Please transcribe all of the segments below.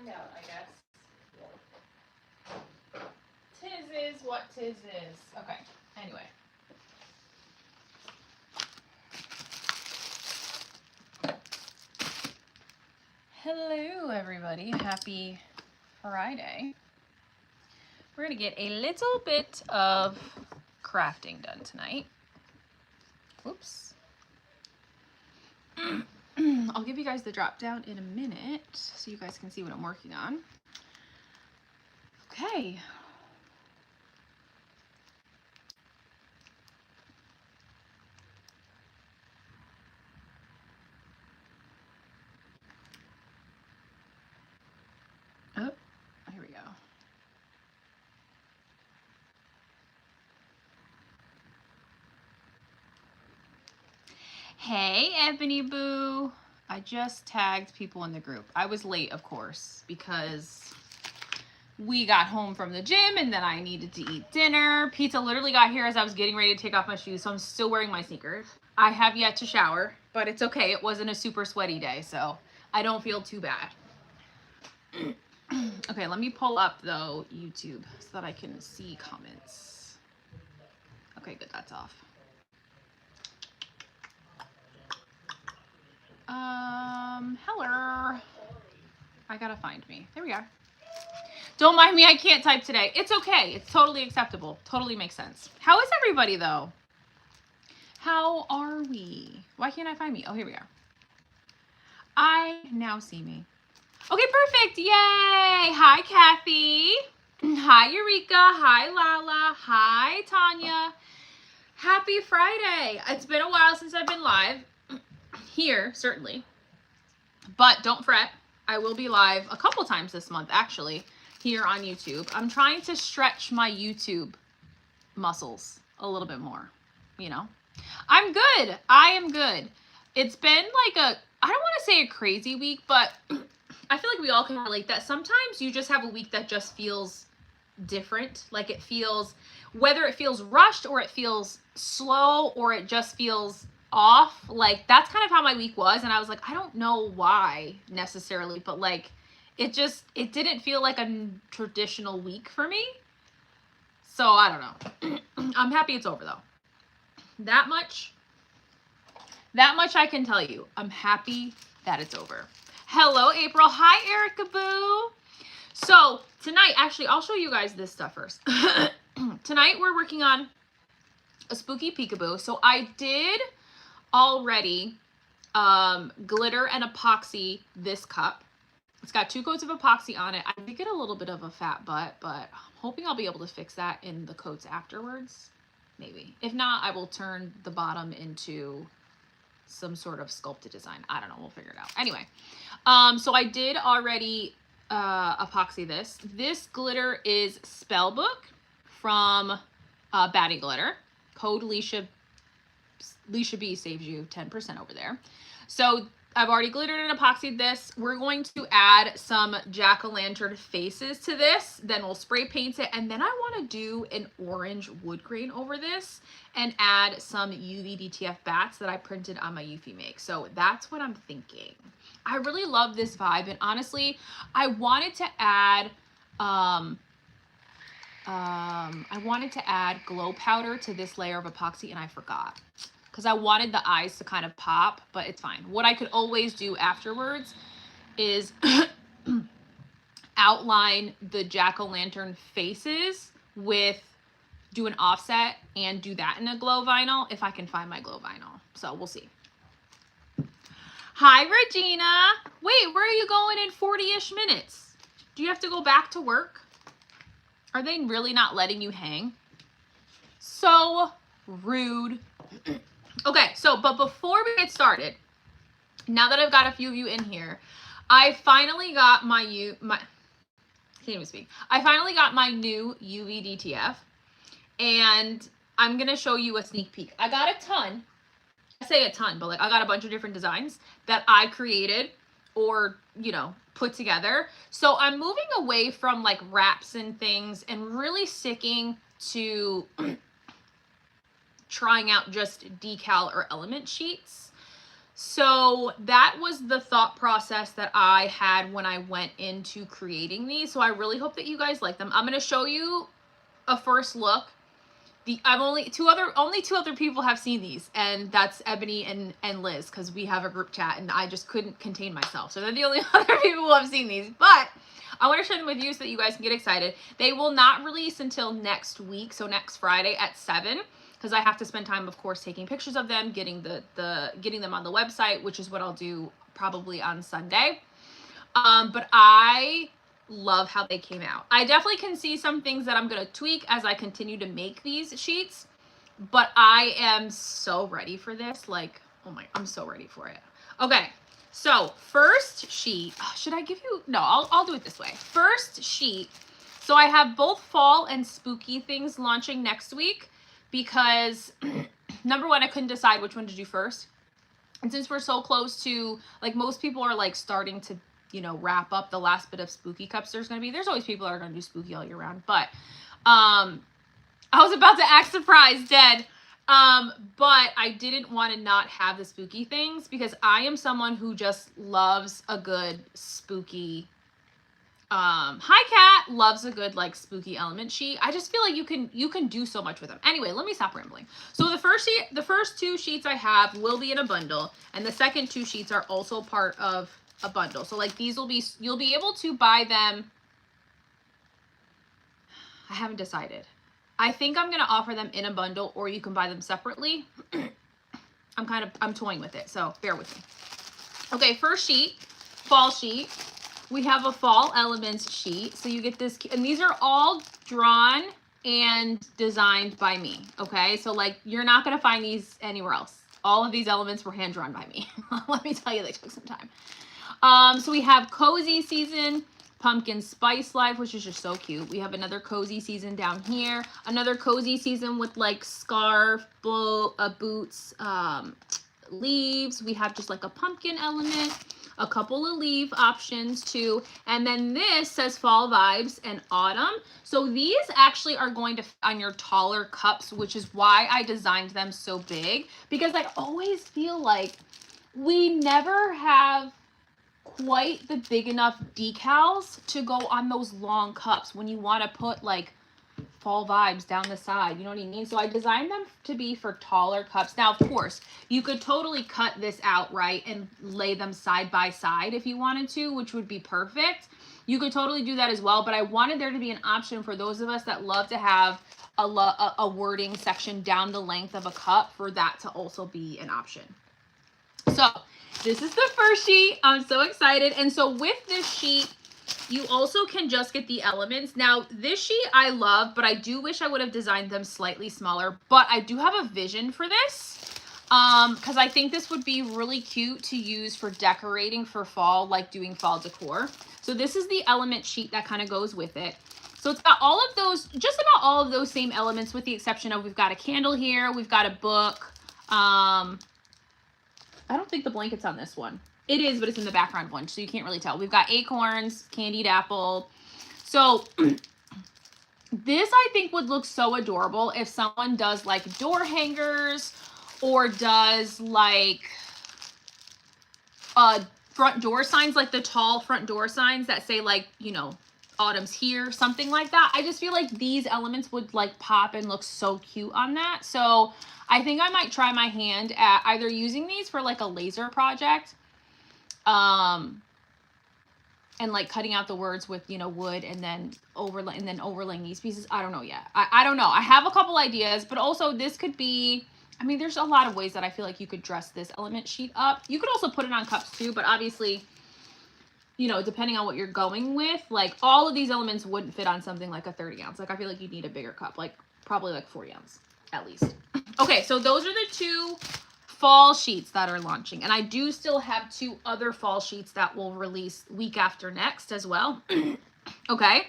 find out, I guess. Tis is what tis is. Okay, anyway. Hello, everybody. Happy Friday. We're going to get a little bit of crafting done tonight. Oops. I'll give you guys the drop down in a minute so you guys can see what I'm working on. Okay. Oh, here we go. Hey, Ebony Boo. I just tagged people in the group. I was late, of course, because we got home from the gym and then I needed to eat dinner. Pizza literally got here as I was getting ready to take off my shoes, so I'm still wearing my sneakers. I have yet to shower, but it's okay. It wasn't a super sweaty day, so I don't feel too bad. Okay, let me pull up, though, YouTube so that I can see comments. Okay, good. That's off. Hello. I gotta find me. There we are. Don't mind me, I can't type today. It's okay. It's totally acceptable. Totally makes sense. How is everybody, though? How are we? Why can't I find me? Oh, here we are. I now see me. Okay, perfect. Yay. Hi, Kathy. Hi, Eureka. Hi, Lala. Hi, Tanya. Happy Friday. It's been a while since I've been live. Here, certainly. But don't fret. I will be live a couple times this month, actually, here on YouTube. I'm trying to stretch my YouTube muscles a little bit more, you know. I'm good. I am good. It's been like I don't want to say a crazy week, but I feel like we all can relate that sometimes you just have a week that just feels different. Like it feels, whether it feels rushed or it feels slow or it just feels off. Like that's kind of how my week was. And I was like, I don't know why necessarily, but like it didn't feel like a traditional week for me. So I don't know. I'm happy it's over though. That much I can tell you. I'm happy that it's over. Hello, April. Hi, Erica Boo. So tonight, actually, I'll show you guys this stuff first. Tonight, we're working on a spooky peekaboo. So I did already glitter and epoxy this cup. It's got 2 coats of epoxy on it. I did get a little bit of a fat butt, but I'm hoping I'll be able to fix that in the coats afterwards. Maybe. If not, I will turn the bottom into some sort of sculpted design. I don't know. We'll figure it out. Anyway, so I did already epoxy this. This glitter is Spellbook from Batty Glitter. Code Lysha B saves you 10% over there. So I've already glittered and epoxied this. We're going to add some jack-o'-lantern faces to this. Then we'll spray paint it. And then I want to do an orange wood grain over this and add some UV DTF bats that I printed on my Eufy Make. So that's what I'm thinking. I really love this vibe. And honestly, I wanted to add glow powder to this layer of epoxy and I forgot. Because I wanted the eyes to kind of pop, but it's fine. What I could always do afterwards is outline the jack-o'-lantern faces with, do an offset and do that in a glow vinyl if I can find my glow vinyl. So we'll see. Hi, Regina. Wait, where are you going in 40-ish minutes? Do you have to go back to work? Are they really not letting you hang? So rude. Okay, so, but before we get started, now that I've got a few of you in here, I finally got I can't even speak. I finally got my new UV DTF, and I'm going to show you a sneak peek. I got a ton. I say a ton, but like I got a bunch of different designs that I created or, you know, put together. So I'm moving away from like wraps and things and really sticking to trying out just decal or element sheets. So that was the thought process that I had when I went into creating these. So I really hope that you guys like them. I'm going to show you a first look. Only two other people have seen these, and that's Ebony and Liz, because we have a group chat and I just couldn't contain myself. So they're the only other people who have seen these, but I want to share them with you so that you guys can get excited. They will not release until next week, so next Friday at 7, because I have to spend time, of course, taking pictures of them, getting getting them on the website, which is what I'll do probably on Sunday. But I love how they came out. I definitely can see some things that I'm going to tweak as I continue to make these sheets, but I am so ready for this. Like, oh my, I'm so ready for it. Okay. So first sheet, should I give you, no, I'll do it this way. First sheet. So I have both fall and spooky things launching next week because number one, I couldn't decide which one to do first. And since we're so close to, like, most people are like starting to, you know, wrap up the last bit of spooky cups there's always people that are going to do spooky all year round, but I was about to act surprised dead, but I didn't want to not have the spooky things because I am someone who just loves a good spooky hi Cat loves a good like spooky element sheet. I just feel like you can do so much with them. Anyway, let me stop rambling. So the first two sheets I have will be in a bundle, and the second two sheets are also part of a bundle. So like these you'll be able to buy them. I haven't decided. I think I'm going to offer them in a bundle, or you can buy them separately. I'm toying with it, so bear with me. Okay, first sheet, fall sheet. We have a fall elements sheet. So you get this, and these are all drawn and designed by me. Okay, so like you're not going to find these anywhere else. All of these elements were hand drawn by me. Let me tell you, they took some time. So we have Cozy Season, Pumpkin Spice Life, which is just so cute. We have another Cozy Season down here. Another Cozy Season with like scarf, boots, leaves. We have just like a pumpkin element, a couple of leaf options too. And then this says Fall Vibes and Autumn. So these actually are going to fit on your taller cups, which is why I designed them so big, because I always feel like we never have quite the big enough decals to go on those long cups when you want to put like fall vibes down the side, you know what I mean? So I designed them to be for taller cups. Now, of course, you could totally cut this out, right, and lay them side by side if you wanted to, which would be perfect. You could totally do that as well, but I wanted there to be an option for those of us that love to have a wording section down the length of a cup, for that to also be an option. So this is the first sheet. I'm so excited. And so with this sheet, you also can just get the elements. Now, this sheet I love, but I do wish I would have designed them slightly smaller. But I do have a vision for this because I think this would be really cute to use for decorating for fall, like doing fall decor. So this is the element sheet that kind of goes with it. So it's got all of those, just about all of those same elements, with the exception of we've got a candle here, we've got a book. I don't think the blanket's on this one. It is, but it's in the background one, so you can't really tell. We've got acorns, candied apple. So this I think would look so adorable if someone does like door hangers, or does like front door signs, like the tall front door signs that say like, you know, autumn's here, something like that. I just feel like these elements would like pop and look so cute on that. So I think I might try my hand at either using these for like a laser project, and like cutting out the words with, you know, wood, and then overlaying these pieces. I don't know yet. I don't know. I have a couple ideas, but also this could be, I mean, there's a lot of ways that I feel like you could dress this element sheet up. You could also put it on cups too, but obviously, you know, depending on what you're going with, like all of these elements wouldn't fit on something like a 30 ounce. Like I feel like you'd need a bigger cup, like probably like 40 ounce at least. Okay, so those are the two fall sheets that are launching. And I do still have two other fall sheets that will release week after next as well. Okay.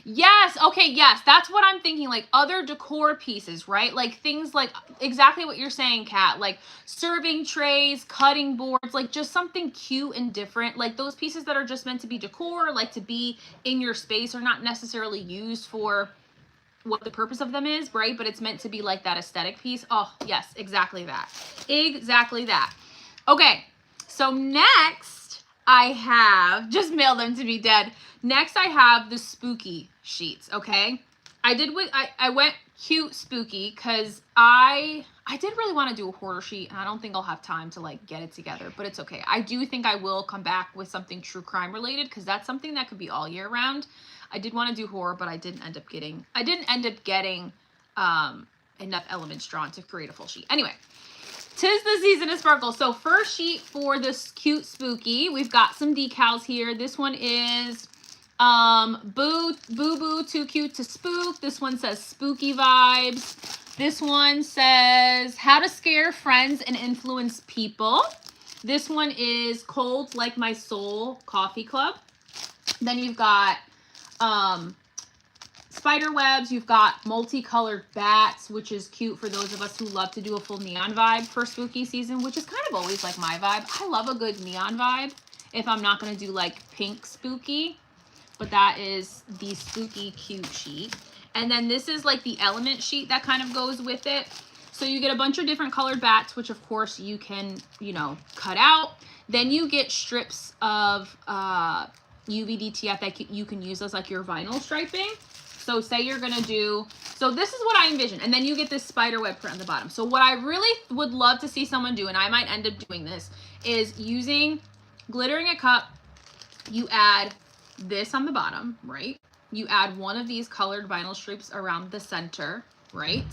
Yes. Okay. Yes. That's what I'm thinking. Like other decor pieces, right? Like things like exactly what you're saying, Kat, like serving trays, cutting boards, like just something cute and different. Like those pieces that are just meant to be decor, like to be in your space, are not necessarily used for what the purpose of them is, right? But it's meant to be like that aesthetic piece. Oh, yes, exactly that. Exactly that. Okay, so next I have, just mail them to be dead. Next I have the spooky sheets, okay? I went cute spooky because I did really want to do a horror sheet, and I don't think I'll have time to like get it together, but it's okay. I do think I will come back with something true crime related because that's something that could be all year round. I did want to do horror, but I didn't end up getting enough elements drawn to create a full sheet. Anyway, 'tis the season of sparkle. So first sheet for this cute spooky, we've got some decals here. This one is boo boo too cute to spook. This one says spooky vibes. This one says how to scare friends and influence people. This one is cold like my soul coffee club. Then you've got spider webs. You've got multicolored bats, which is cute for those of us who love to do a full neon vibe for spooky season, which is kind of always like my vibe. I love a good neon vibe if I'm not going to do like pink spooky, but that is the spooky cute sheet. And then this is like the element sheet that kind of goes with it. So you get a bunch of different colored bats, which of course you can, you know, cut out. Then you get strips of UV-DTF that you can use as like your vinyl striping. So say you're going to do, so this is what I envision. And then you get this spider web print on the bottom. So what I really would love to see someone do, and I might end up doing this, is using glittering a cup. You add this on the bottom, right? You add one of these colored vinyl strips around the center, right?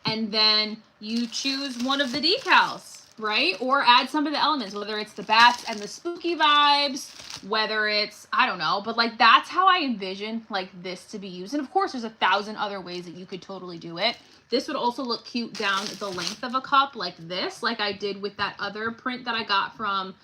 And then you choose one of the decals, right? Or add some of the elements, whether it's the bats and the spooky vibes, whether it's, I don't know, but like that's how I envision like this to be used. And of course there's 1,000 other ways that you could totally do it. This would also look cute down the length of a cup like this, like I did with that other print that I got from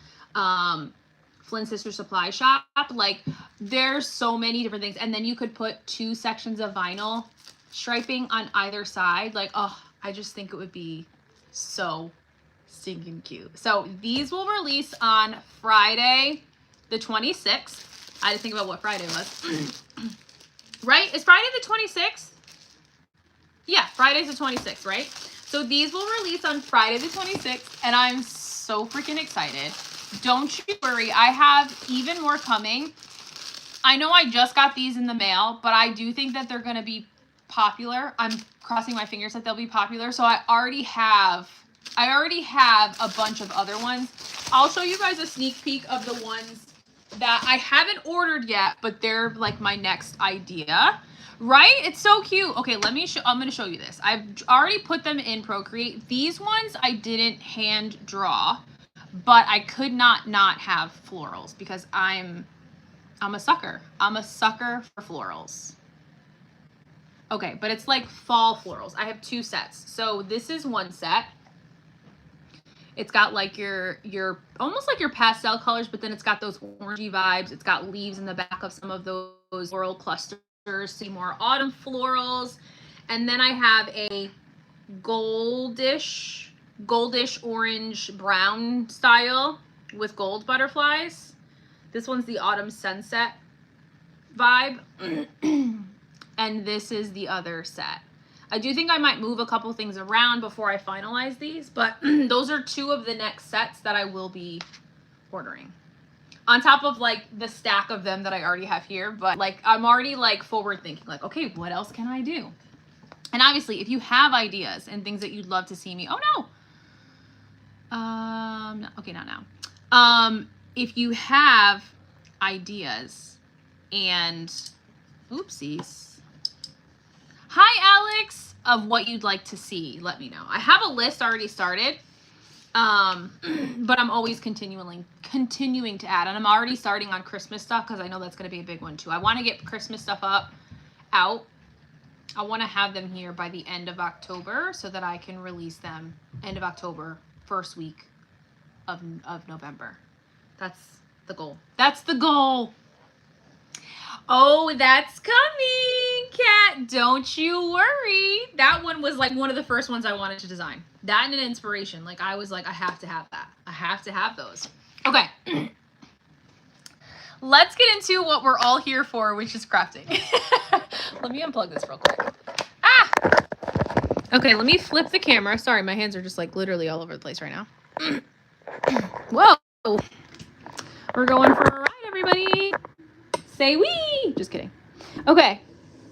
Flynn Sister Supply Shop. Like there's so many different things. And then you could put 2 sections of vinyl striping on either side. Like, oh, I just think it would be so stinking cute. So these will release on Friday the 26th. I had to think about what Friday was. Right? Is Friday the 26th? Yeah, Friday's the 26th, right? So these will release on Friday the 26th, and I'm so freaking excited. Don't you worry, I have even more coming. I know I just got these in the mail, but I do think that they're going to be popular. I'm crossing my fingers that they'll be popular. So I already have a bunch of other ones. I'll show you guys a sneak peek of the ones that I haven't ordered yet, but they're like my next idea. Right? It's so cute. Okay, I'm going to show you this. I've already put them in Procreate. These ones I didn't hand draw, but I could not have florals because I'm a sucker. I'm a sucker for florals. Okay, but it's like fall florals. I have 2 sets. So this is one set. It's got like your almost like your pastel colors, but then it's got those orangey vibes. It's got leaves in the back of some of those floral clusters. See more autumn florals. And then I have a goldish orange brown style with gold butterflies. This one's the autumn sunset vibe. And this is the other set. I do think I might move a couple things around before I finalize these, but those are 2 of the next sets that I will be ordering. On top of like the stack of them that I already have here, but like I'm already like forward thinking like, okay, what else can I do? And obviously if you have ideas and things that you'd love to see me, no, okay, not now. If you have ideas and oopsies. Hi, Alex, of what you'd like to see, let me know. I have a list already started, but I'm always continuing to add, and I'm already starting on Christmas stuff because I know that's going to be a big one too. I want to get Christmas stuff out. I want to have them here by the end of October so that I can release them end of October, first week of November. That's the goal. That's the goal. Oh, that's coming, Kat. Don't you worry. That one was like one of the first ones I wanted to design. That and an inspiration. Like I was like, I have to have that. I have to have those. Okay. Let's get into what we're all here for, which is crafting. Let me unplug this real quick. Ah! Okay, let me flip the camera. Sorry, my hands are just like literally all over the place right now. Whoa. We're going for a ride, everybody. Say wee. Just kidding. Okay.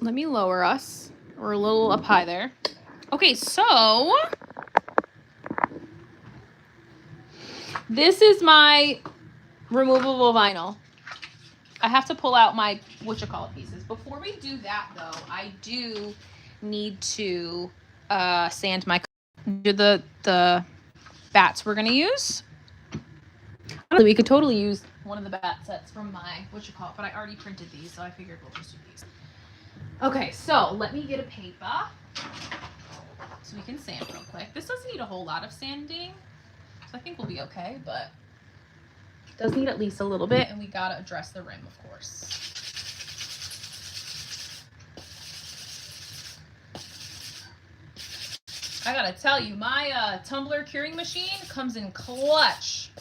Let me lower us. We're a little up high there. Okay, so this is my removable vinyl. I have to pull out my pieces. Before we do that, though, I do need to sand my the bats we're gonna use. We could totally use one of the bat sets from my but I already printed these, so I figured we'll just do these. Okay, so let me get a paper so we can sand real quick. This doesn't need a whole lot of sanding, so I think we'll be okay, but it does need at least a little bit, and we gotta address the rim, of course. I gotta tell you, my tumbler curing machine comes in clutch.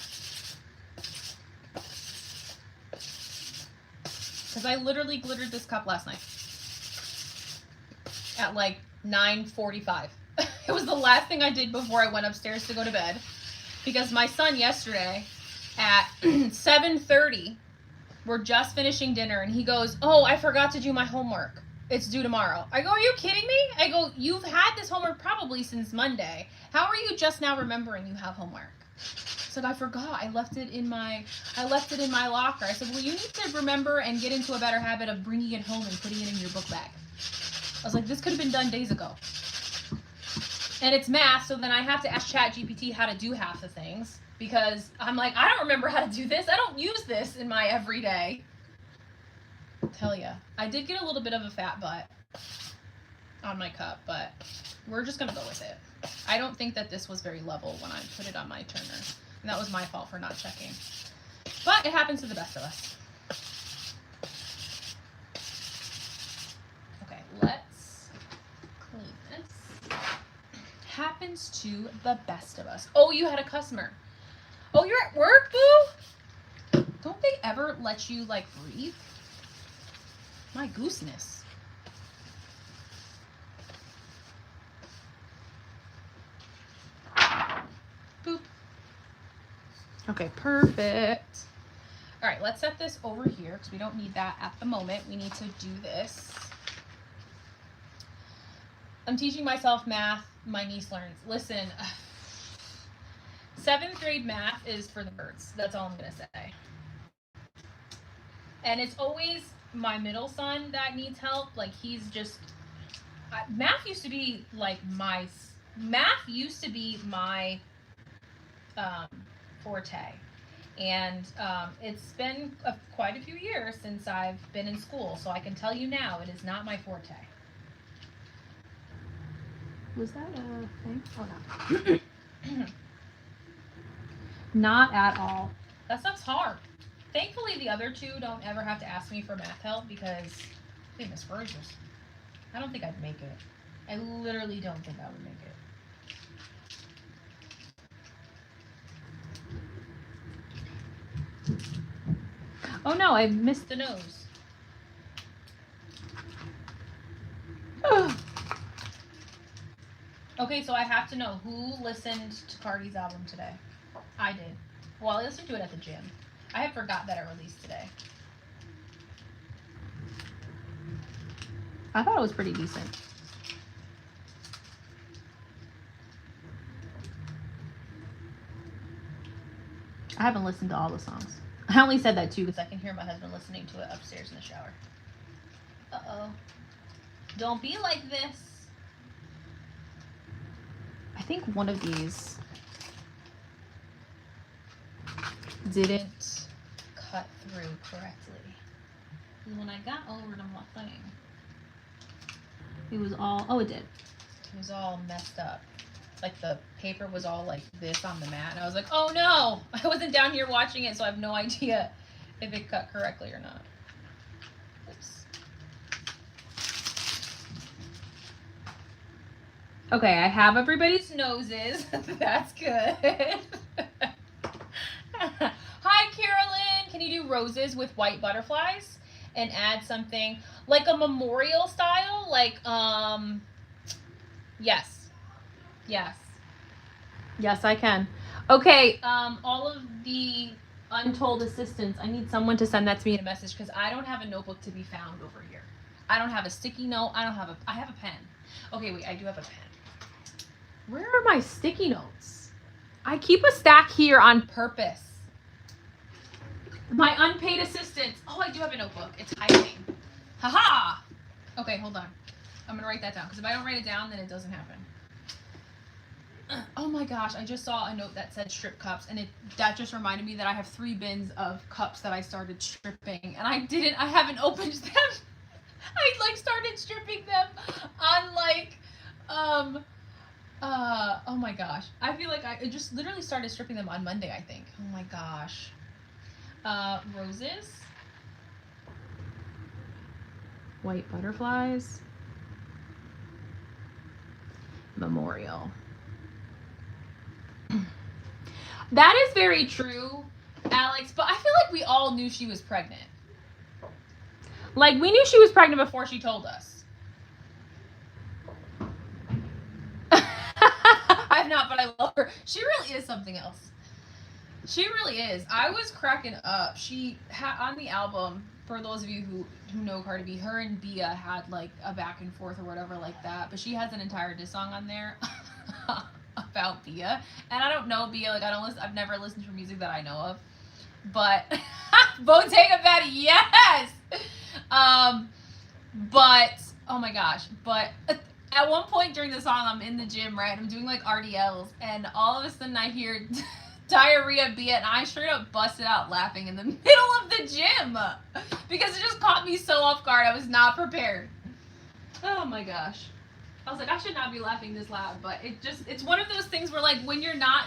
Because I literally glittered this cup last night at like 9:45. It was the last thing I did before I went upstairs to go to bed. Because my son yesterday at 7:30, we're just finishing dinner, and he goes, "Oh, I forgot to do my homework. It's due tomorrow." I go, "Are you kidding me?" I go, "You've had this homework probably since Monday. How are you just now remembering you have homework?" I said, "I forgot. I left it in my locker." I said, "Well, you need to remember and get into a better habit of bringing it home and putting it in your book bag." I was like, "This could have been done days ago." And it's math, so then I have to ask ChatGPT how to do half the things, because I'm like, I don't remember how to do this. I don't use this in my everyday. Tell ya, I did get a little bit of a fat butt on my cup, but we're just gonna go with it. I don't think that this was very level when I put it on my turner, and that was my fault for not checking. But it happens to the best of us. Okay, let's clean this. Happens to the best of us. Oh, you had a customer. Oh, you're at work, boo? Don't they ever let you, like, breathe? My gooseness. Boop. Okay, perfect. All right, let's set this over here because we don't need that at the moment. We need to do this. I'm teaching myself math. My niece learns. Listen, 7th grade math is for the birds. That's all I'm going to say. And it's always my middle son that needs help. Like, he's just... math used to be, like, my forte. And it's been quite a few years since I've been in school, so I can tell you now it is not my forte. Was that a thing? Oh, no. Not at all. That stuff's hard. Thankfully, the other two don't ever have to ask me for math help because they miss Roses. I don't think I'd make it. I literally don't think I would make it. Oh no, I missed the nose. Okay, so I have to know who listened to Cardi's album today. I did. Well, I listened to it at the gym. I had forgot that it released today. I thought it was pretty decent. I haven't listened to all the songs. I only said that too because I can hear my husband listening to it upstairs in the shower. Uh-oh. Don't be like this. I think one of these didn't cut through correctly. And when I got over to my thing, it was all, oh, it did. It was all messed up. Like the paper was all like this on the mat. And I was like, oh no, I wasn't down here watching it, so I have no idea if it cut correctly or not. Oops. Okay, I have everybody's noses. That's good. Hi, Carolyn. Can you do roses with white butterflies and add something like a memorial style? Like, yes. Yes. Yes, I can. Okay, all of the untold assistants, I need someone to send that to me in a message because I don't have a notebook to be found over here. I don't have a sticky note. I have a pen. Okay, wait, I do have a pen. Where are my sticky notes? I keep a stack here on purpose. My unpaid assistants. Oh, I do have a notebook. It's hiding. Haha! Okay, hold on. I'm gonna write that down because if I don't write it down, then it doesn't happen. Oh my gosh, I just saw a note that said strip cups, and that just reminded me that I have 3 bins of cups that I started stripping, and I haven't opened them. I like started stripping them on like oh my gosh. I feel like I just literally started stripping them on Monday, I think. Oh my gosh. Roses. White butterflies. Memorial. That is very true, Alex, but I feel like we all knew she was pregnant. Like, we knew she was pregnant before she told us. I've not, but I love her. She really is something else. She really is. I was cracking up. She had on the album, for those of you who know Cardi B, her and Bia had like a back and forth or whatever like that, but she has an entire diss song on there about Bia, and I don't know Bia, like I've never listened to her music that I know of, but Bottega Betty, yes. But oh my gosh, but at one point during the song, I'm in the gym, right? I'm doing like RDLs, and all of a sudden I hear diarrhea Bia, and I straight up busted out laughing in the middle of the gym because it just caught me so off guard. I was not prepared. Oh my gosh. I was like, I should not be laughing this loud, but it's one of those things where like when you're not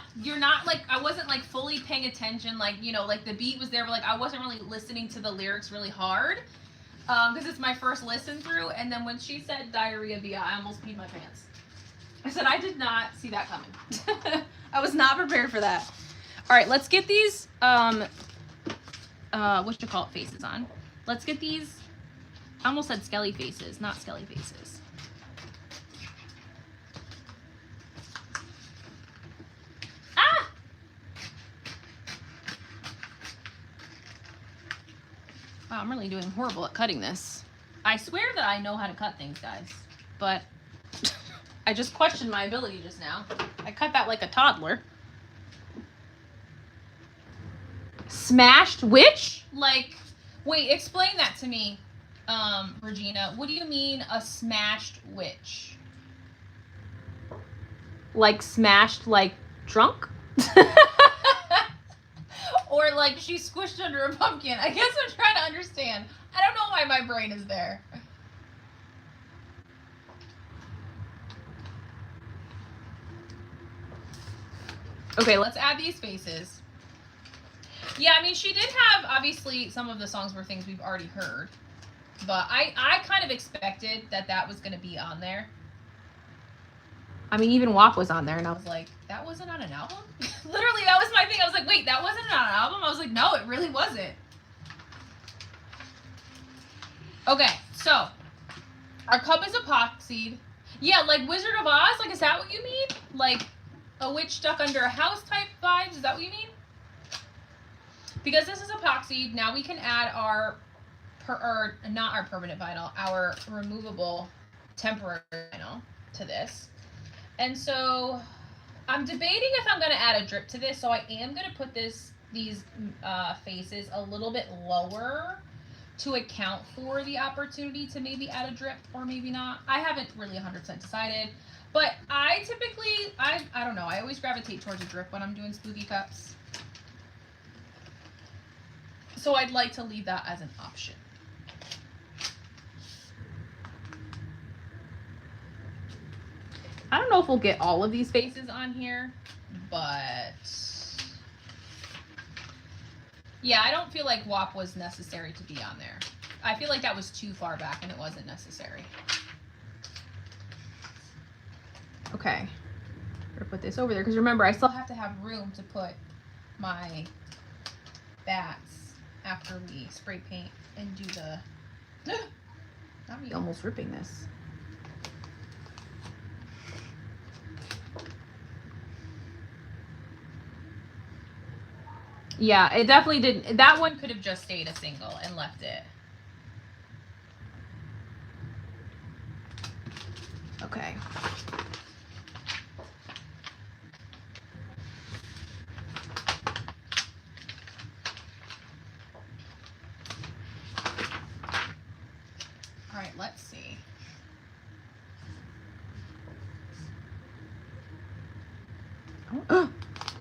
like, I wasn't like fully paying attention, like, you know, like the beat was there, but like I wasn't really listening to the lyrics really hard, because it's my first listen through, and then when she said diarrhea Bia, I almost peed my pants. I said, I did not see that coming. I was not prepared for that. All right, let's get these, faces on. Let's get these, I almost said skelly faces, not skelly faces. Ah! Wow, I'm really doing horrible at cutting this. I swear that I know how to cut things, guys, but I just questioned my ability just now. I cut that like a toddler. Smashed which? Like, wait, explain that to me, Regina. What do you mean a smashed witch? Like smashed, like drunk? Or like she squished under a pumpkin? I guess I'm trying to understand. I don't know why my brain is there. Okay, let's add these faces. Yeah, I mean, she did have, obviously, some of the songs were things we've already heard. But I kind of expected that was going to be on there. I mean, even WAP was on there, and I was like, that wasn't on an album? Literally, that was my thing. I was like, wait, that wasn't on an album? I was like, no, it really wasn't. Okay, so, our cup is epoxied. Yeah, like Wizard of Oz? Like, is that what you mean? Like, a witch stuck under a house type vibes? Is that what you mean? Because this is epoxied, now we can add our, not our permanent vinyl, our removable temporary vinyl to this. And so I'm debating if I'm going to add a drip to this, so I am going to put these faces a little bit lower to account for the opportunity to maybe add a drip or maybe not. I haven't really 100% decided, but I typically, I don't know, I always gravitate towards a drip when I'm doing spooky cups. So I'd like to leave that as an option. I don't know if we'll get all of these faces on here, but yeah, I don't feel like WAP was necessary to be on there. I feel like that was too far back and it wasn't necessary. Okay, I'm gonna put this over there because remember, I still have to have room to put my bats after we spray paint and do the, not me almost ripping this. Yeah, it definitely didn't. That one could have just stayed a single and left it. Okay. All right, let's see.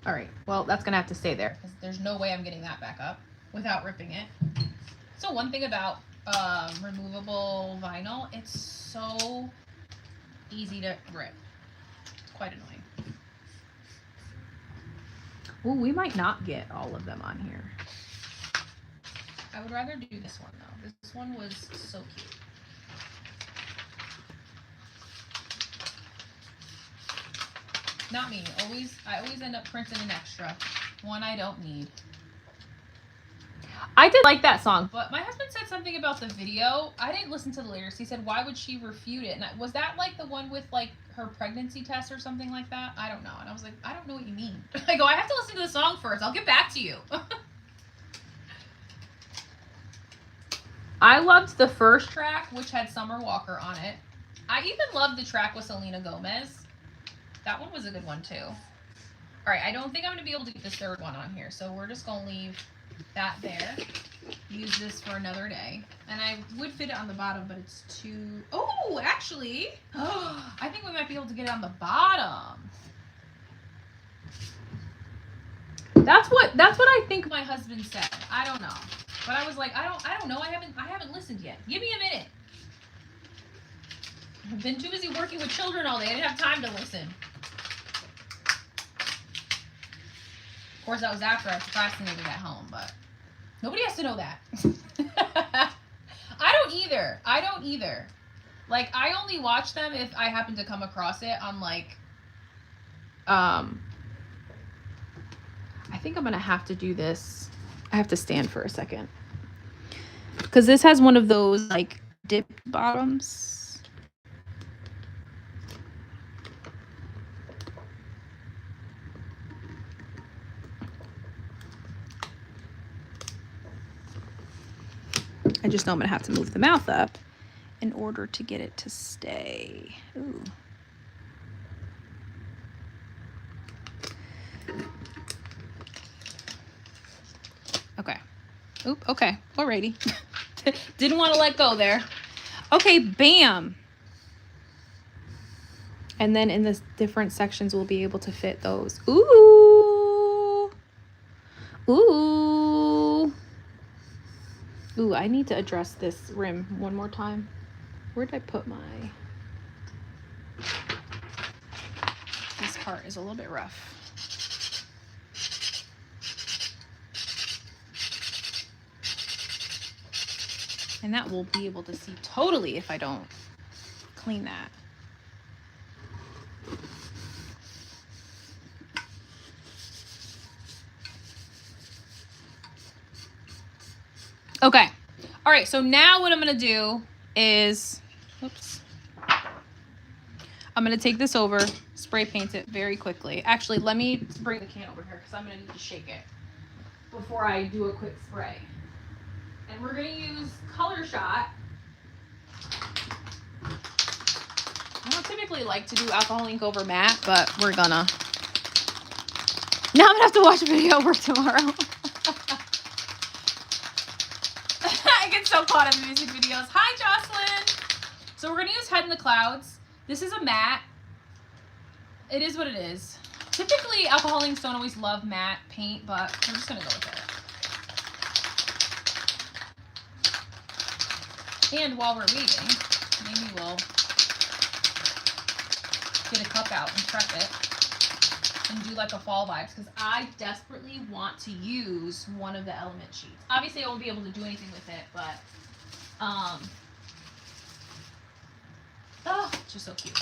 All right, well, that's gonna have to stay there because there's no way I'm getting that back up without ripping it. So one thing about removable vinyl, it's so easy to rip. It's quite annoying. Well, we might not get all of them on here. I would rather do this one though. This one was so cute. Not me. I always end up printing an extra. One I don't need. I did like that song, but my husband said something about the video. I didn't listen to the lyrics. He said, why would she refute it? And was that like the one with like her pregnancy test or something like that? I don't know. And I was like, I don't know what you mean. I go, I have to listen to the song first. I'll get back to you. I loved the first track, which had Summer Walker on it. I even loved the track with Selena Gomez. That one was a good one too. All right, I don't think I'm gonna be able to get this third one on here, so we're just gonna leave that there. Use this for another day. And I would fit it on the bottom, but it's too... Oh, actually, I think we might be able to get it on the bottom. That's what I think my husband said. I don't know. But I was like, I don't know. I haven't listened yet. Give me a minute. I've been too busy working with children all day. I didn't have time to listen. Of course, that was after I procrastinated at home, but nobody has to know that. I don't either. Like, I only watch them if I happen to come across it on, like, I think I'm going to have to do this. I have to stand for a second. Because this has one of those, like, dip bottoms. I just know I'm going to have to move the mouth up in order to get it to stay. Ooh. Okay. Oop, okay. Alrighty. Didn't want to let go there. Okay, bam. And then in the different sections, we'll be able to fit those. Ooh. Ooh. Ooh, I need to address this rim one more time. Where did I put my... This part is a little bit rough. And that will be able to see totally if I don't clean that. Okay. All right. So now what I'm going to do is, oops. I'm going to take this over, spray paint it very quickly. Actually, let me bring the can over here because I'm going to need to shake it before I do a quick spray. And we're going to use Color Shot. I don't typically like to do alcohol ink over matte, but we're gonna. Now I'm gonna have to watch a video over tomorrow. I get so caught in the music videos. Hi, Jocelyn. So we're gonna use Head in the Clouds. This is a matte. It is what it is. Typically, alcohol inks don't always love matte paint, but I'm just gonna go with it. And while we're waiting, maybe we'll get a cup out and prep it and do like a fall vibes because I desperately want to use one of the element sheets. Obviously, I won't be able to do anything with it, but oh, it's just so cute.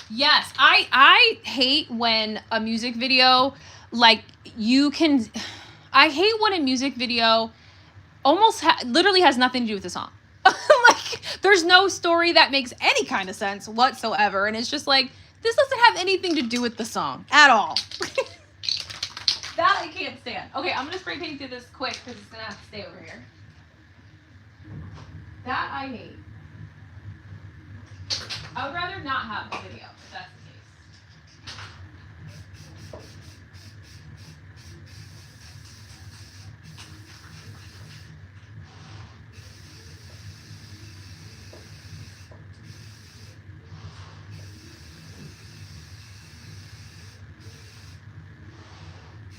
Yes, I hate when a music video, like, you can... I hate when a music video almost literally has nothing to do with the song. Like, there's no story that makes any kind of sense whatsoever. And it's just like, This doesn't have anything to do with the song at all. That I can't stand. Okay, I'm gonna spray paint through this quick because it's gonna have to stay over here. That I hate. I would rather not have the video if that's the case.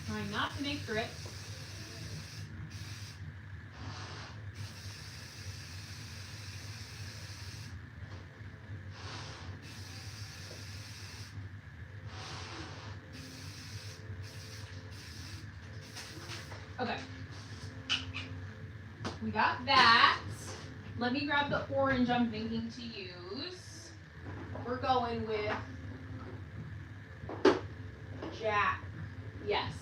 Trying not to make drips. Okay. We got that. Let me grab the orange I'm thinking to use. We're going with Jack. Yes.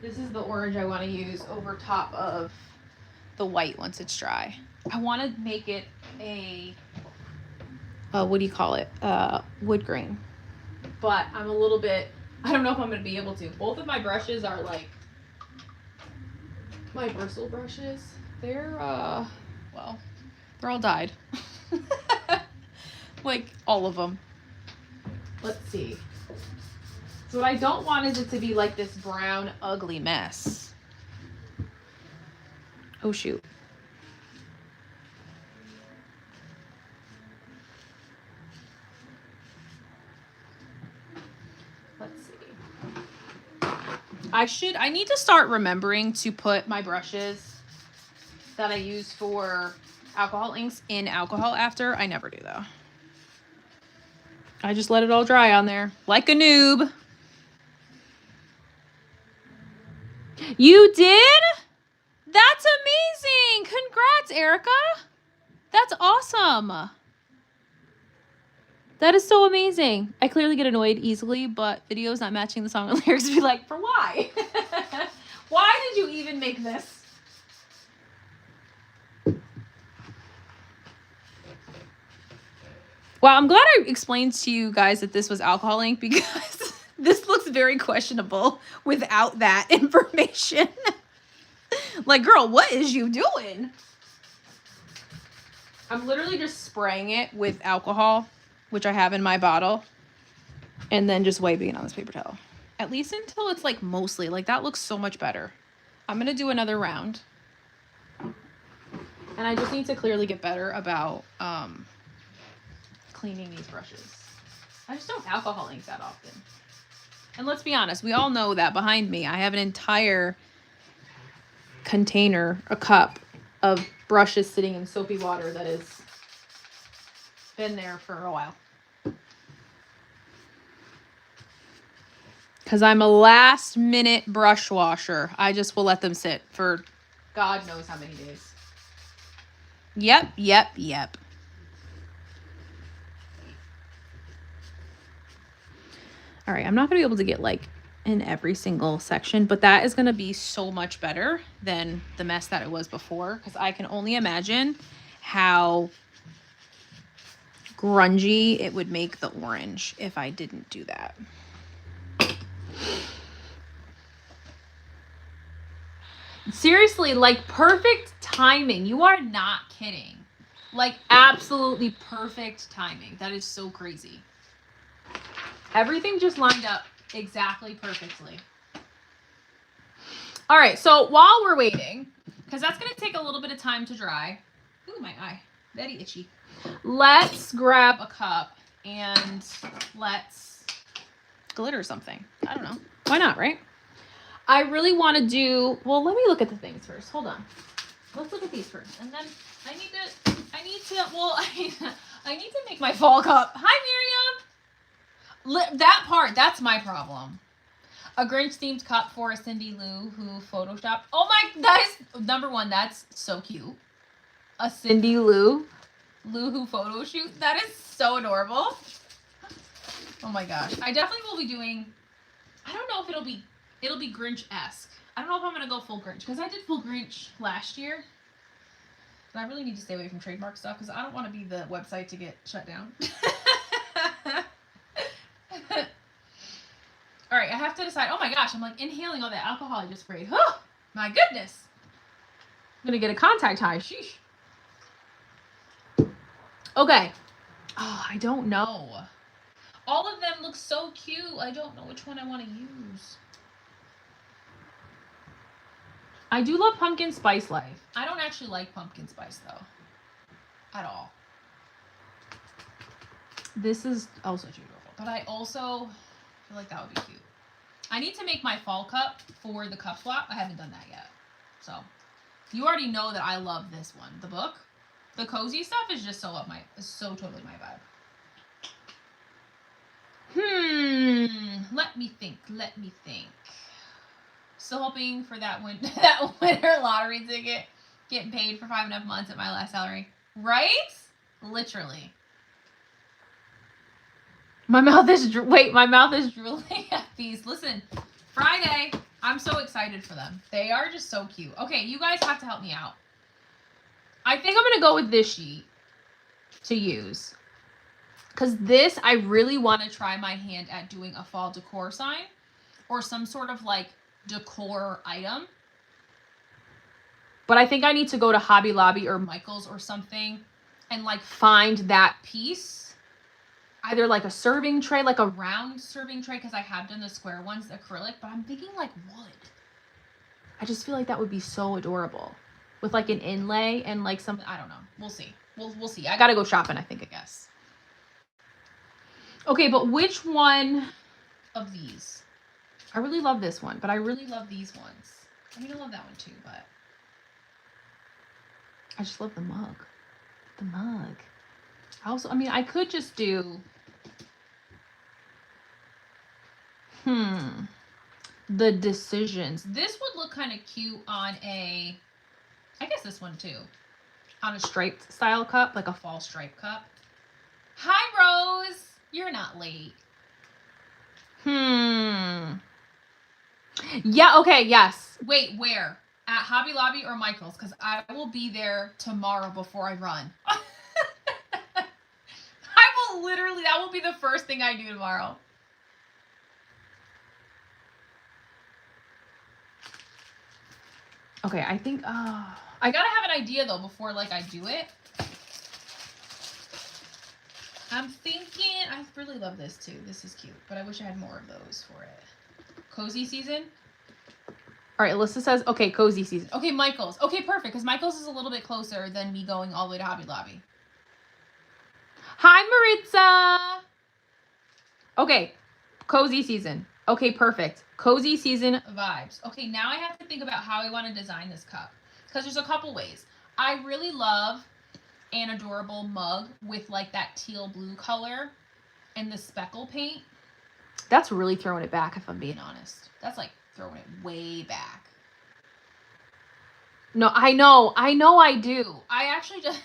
This is the orange I want to use over top of the white once it's dry. I want to make it a what do you call it? Wood grain. But I'm a little bit, I don't know if I'm going to be able to. Both of my brushes are like my bristle brushes. They're well, they're all dyed. Like all of them. Let's see. So what I don't want is it to be like this brown, ugly mess. Oh, shoot. Let's see. I need to start remembering to put my brushes that I use for alcohol inks in alcohol after. I never do, though. I just let it all dry on there like a noob. You did? That's amazing. Congrats, Erica. That's awesome. That is so amazing. I clearly get annoyed easily, but videos not matching the song and lyrics be like, for why? Why did you even make this? Well, I'm glad I explained to you guys that this was alcohol ink because this looks very questionable without that information. Like, girl, what is you doing? I'm literally just spraying it with alcohol, which I have in my bottle, and then just wiping it on this paper towel. At least until it's like mostly, like that looks so much better. I'm going to do another round. And I just need to clearly get better about cleaning these brushes. I just don't alcohol ink that often. And let's be honest, we all know that behind me, I have an entire container, a cup of brushes sitting in soapy water that has been there for a while. Because I'm a last minute brush washer. I just will let them sit for God knows how many days. Yep. All right, I'm not going to be able to get like in every single section, but that is going to be so much better than the mess that it was before, because I can only imagine how grungy it would make the orange if I didn't do that. Seriously, like perfect timing. You are not kidding. Like absolutely perfect timing. That is so crazy. Everything just lined up exactly perfectly. All right, so while we're waiting, because that's going to take a little bit of time to dry. Ooh, my eye. Very itchy. Let's grab a cup and let's glitter something. I don't know. Why not, right? I really want to do, well, let me look at the things first. Hold on. Let's look at these first. And then I need to make my fall cup. Hi, Miriam. That part, that's my problem. A Grinch themed cup for Cindy Lou who photoshopped. Oh my, that is number one. That's so cute. A Cindy Lou who photo shoot. That is so adorable. Oh my gosh. I definitely will be doing, I don't know if it'll be Grinch-esque. I don't know if I'm going to go full Grinch because I did full Grinch last year. But I really need to stay away from trademark stuff because I don't want to be the website to get shut down. have to decide. Oh my gosh, I'm like inhaling all that alcohol I just sprayed. Oh, my goodness. I'm going to get a contact high. Sheesh. Okay. Oh, I don't know. All of them look so cute. I don't know which one I want to use. I do love pumpkin spice life. I don't actually like pumpkin spice though. At all. This is also beautiful. But I also feel like that would be cute. I need to make my fall cup for the cup swap. I haven't done that yet. So, you already know that I love this one. The book. The cozy stuff is just so totally my vibe. Let me think. Still hoping for that winter lottery ticket. Getting paid for 5.5 months at my last salary. Right? Literally. My mouth is drooling at these. Listen, Friday. I'm so excited for them. They are just so cute. Okay, you guys have to help me out. I think I'm going to go with this sheet to use. Because this, I really want to try my hand at doing a fall decor sign. Or some sort of like decor item. But I think I need to go to Hobby Lobby or Michael's or something. And like find that piece. Either like a serving tray, like a round serving tray. Because I have done the square ones, acrylic. But I'm thinking like wood. I just feel like that would be so adorable. With like an inlay and like some, I don't know. We'll see. We'll see. I gotta go shopping, I guess. Okay, but which one of these? I really love this one, but I really love these ones. I mean, I love that one too, but I just love the mug. The mug. I mean, I could just do the decisions. This would look kind of cute on I guess this one too. On a striped style cup, like a fall stripe cup. Hi, Rose. You're not late. Yeah, okay, yes. Wait, where? At Hobby Lobby or Michael's? Because I will be there tomorrow before I run. That will be the first thing I do tomorrow. Okay, I think, I gotta have an idea though before like I do it. I'm thinking, I really love this too. This is cute, but I wish I had more of those for it. Cozy season. All right, Alyssa says, okay, cozy season. Okay, Michael's. Okay, perfect, because Michael's is a little bit closer than me going all the way to Hobby Lobby. Hi, Maritza. Okay, cozy season. Okay, perfect. Cozy season vibes. Okay, now I have to think about how I want to design this cup. Because there's a couple ways. I really love an adorable mug with like that teal blue color and the speckle paint. That's really throwing it back if I'm being honest. That's like throwing it way back. No, I know I do. I actually just,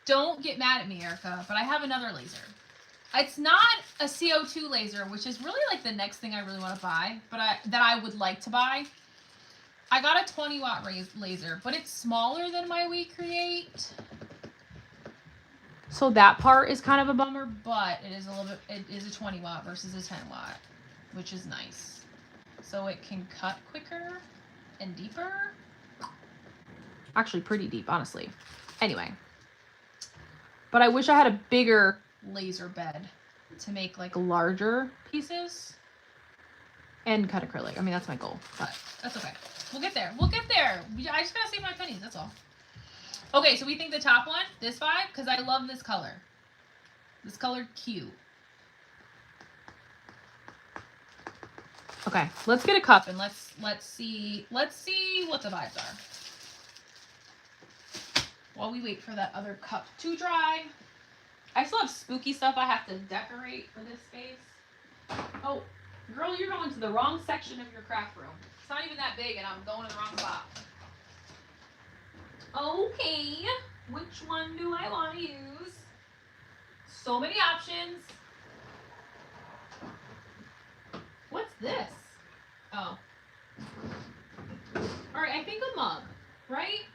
don't get mad at me, Erica, but I have another laser. It's not a CO2 laser, which is really like the next thing I really want to buy, but that I would like to buy. I got a 20-watt laser, but it's smaller than my We Create. So that part is kind of a bummer, but it is a 20-watt versus a 10-watt, which is nice. So it can cut quicker and deeper. Actually, pretty deep, honestly. Anyway. But I wish I had a bigger laser bed to make like larger pieces and cut acrylic. I mean, that's my goal, but that's okay. We'll get there. I just gotta save my pennies, that's all. Okay, so we think the top one, this vibe, because I love this color. This color, cute. Okay, let's get a cup and let's see what the vibes are. While we wait for that other cup to dry. I still have spooky stuff I have to decorate for this space. Oh, girl, you're going to the wrong section of your craft room. It's not even that big and I'm going to the wrong spot. Okay, which one do I want to use? So many options. What's this? Oh. All right, I think a mug, right?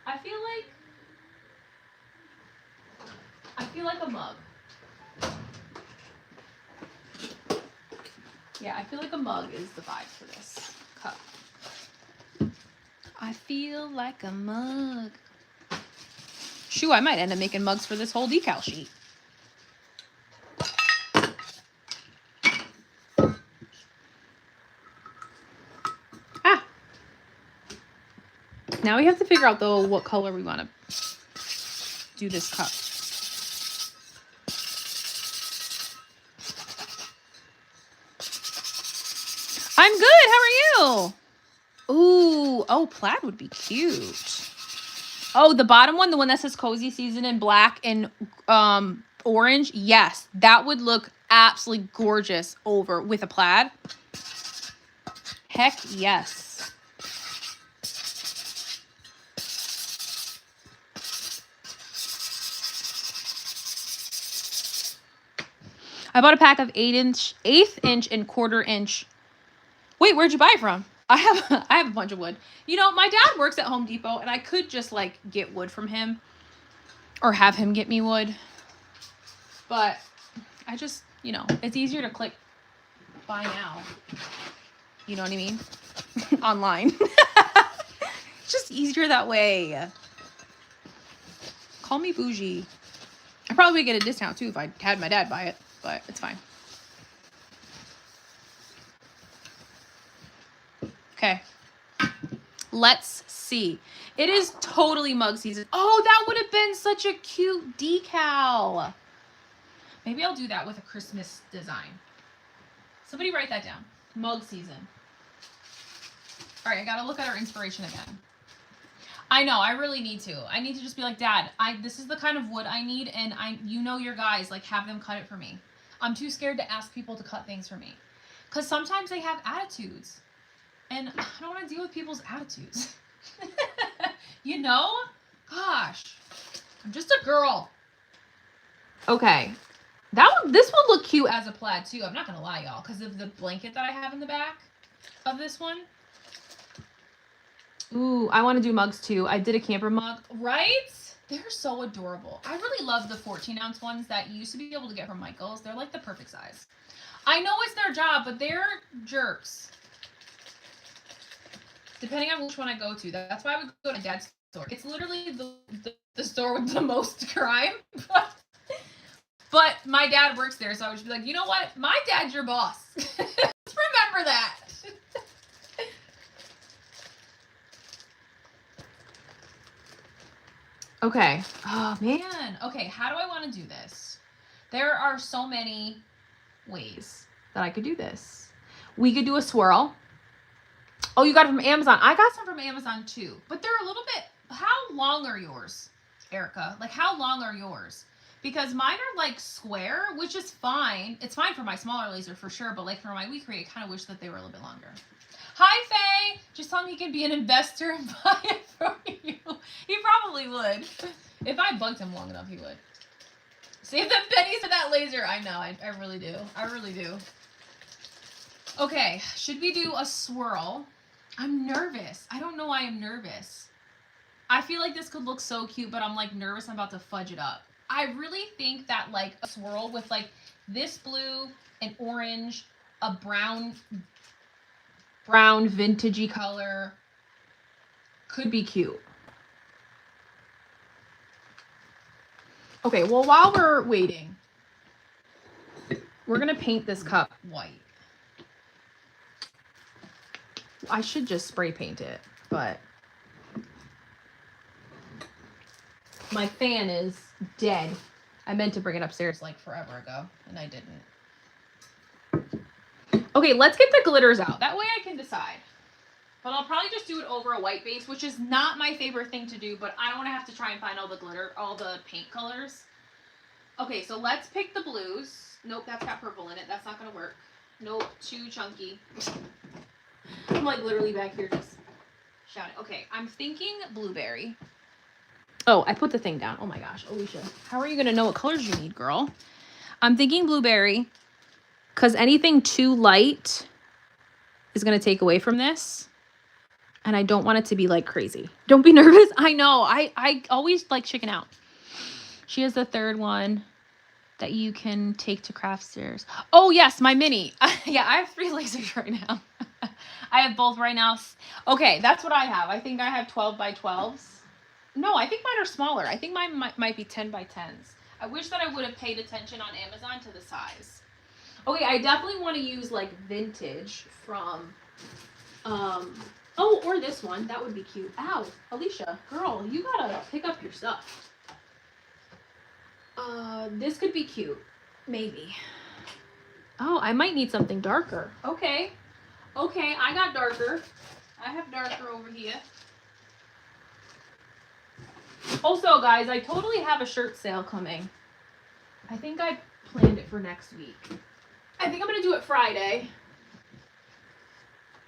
I feel like a mug. Yeah, I feel like a mug is the vibe for this cup. I feel like a mug. Shoo, I might end up making mugs for this whole decal sheet. Ah. Now we have to figure out, though, what color we want to do this cup. I'm good. How are you? Ooh. Oh, plaid would be cute. Oh, the bottom one, the one that says Cozy Season in black and orange. Yes, that would look absolutely gorgeous over with a plaid. Heck yes. I bought a pack of 1/8 inch and 1/4 inch. Wait, where'd you buy it from? I have a bunch of wood. You know, my dad works at Home Depot, and I could just like get wood from him or have him get me wood. But I just, you know, it's easier to click buy now. You know what I mean? Online. It's just easier that way. Call me bougie. I probably would get a discount too if I had my dad buy it, but it's fine. Okay. Let's see. It is totally mug season. Oh, that would have been such a cute decal. Maybe I'll do that with a Christmas design. Somebody write that down. Mug season. All right, I got to look at our inspiration again. I know, I really need to. I need to just be like, Dad, this is the kind of wood I need, and you know your guys, like, have them cut it for me. I'm too scared to ask people to cut things for me. Because sometimes they have attitudes. And I don't want to deal with people's attitudes. You know? Gosh. I'm just a girl. Okay. This would look cute as a plaid, too. I'm not going to lie, y'all. Because of the blanket that I have in the back of this one. Ooh, I want to do mugs, too. I did a camper mug. Right? They're so adorable. I really love the 14-ounce ones that you used to be able to get from Michael's. They're like the perfect size. I know it's their job, but they're jerks. Depending on which one I go to. That's why I would go to Dad's store. It's literally the store with the most crime. But my dad works there, so I would just be like, you know what? My dad's your boss. Just remember that. Okay. Oh, man. Okay, how do I want to do this? There are so many ways that I could do this. We could do a swirl. Oh, you got it from Amazon. I got some from Amazon too, but they're a little bit, how long are yours, Erica? Like, how long are yours? Because mine are like square, which is fine. It's fine for my smaller laser for sure, but like for my We Create, I kind of wish that they were a little bit longer. Hi, Faye. Just tell him he can be an investor and buy it from you. He probably would. If I bugged him long enough, he would. Save the pennies for that laser. I know. I really do. I really do. Okay. Should we do a swirl? I'm nervous. I don't know why I'm nervous. I feel like this could look so cute, but I'm like nervous I'm about to fudge it up. I really think that like a swirl with like this blue, an orange, a brown vintagey color could be cute. Okay, well, while we're waiting, we're going to paint this cup white. I should just spray paint it, but my fan is dead. I meant to bring it upstairs like forever ago, and I didn't. Okay, let's get the glitters out. That way I can decide. But I'll probably just do it over a white base, which is not my favorite thing to do, but I don't want to have to try and find all the paint colors. Okay, so let's pick the blues. Nope, that's got purple in it. That's not going to work. Nope, too chunky. I'm like literally back here just shouting. Okay, I'm thinking blueberry. Oh, I put the thing down. Oh my gosh, Alicia. How are you going to know what colors you need, girl? I'm thinking blueberry because anything too light is going to take away from this. And I don't want it to be like crazy. Don't be nervous. I know. I always like chicken out. She has the third one. that you can take to craft stairs. Oh yes, my mini. Yeah, I have 3 lasers right now. I have both right now. Okay, that's what I have. I think I have 12 by 12s. No, I think mine are smaller. I think mine might be 10 by 10s. I wish that I would have paid attention on Amazon to the size. Okay, I definitely want to use like vintage from, oh, or this one. That would be cute. Ow, Alicia, girl, you gotta pick up your stuff. This could be cute. Maybe. Oh, I might need something darker. Okay. Okay, I got darker. I have darker over here. Also, guys, I totally have a shirt sale coming. I think I planned it for next week. I think I'm going to do it Friday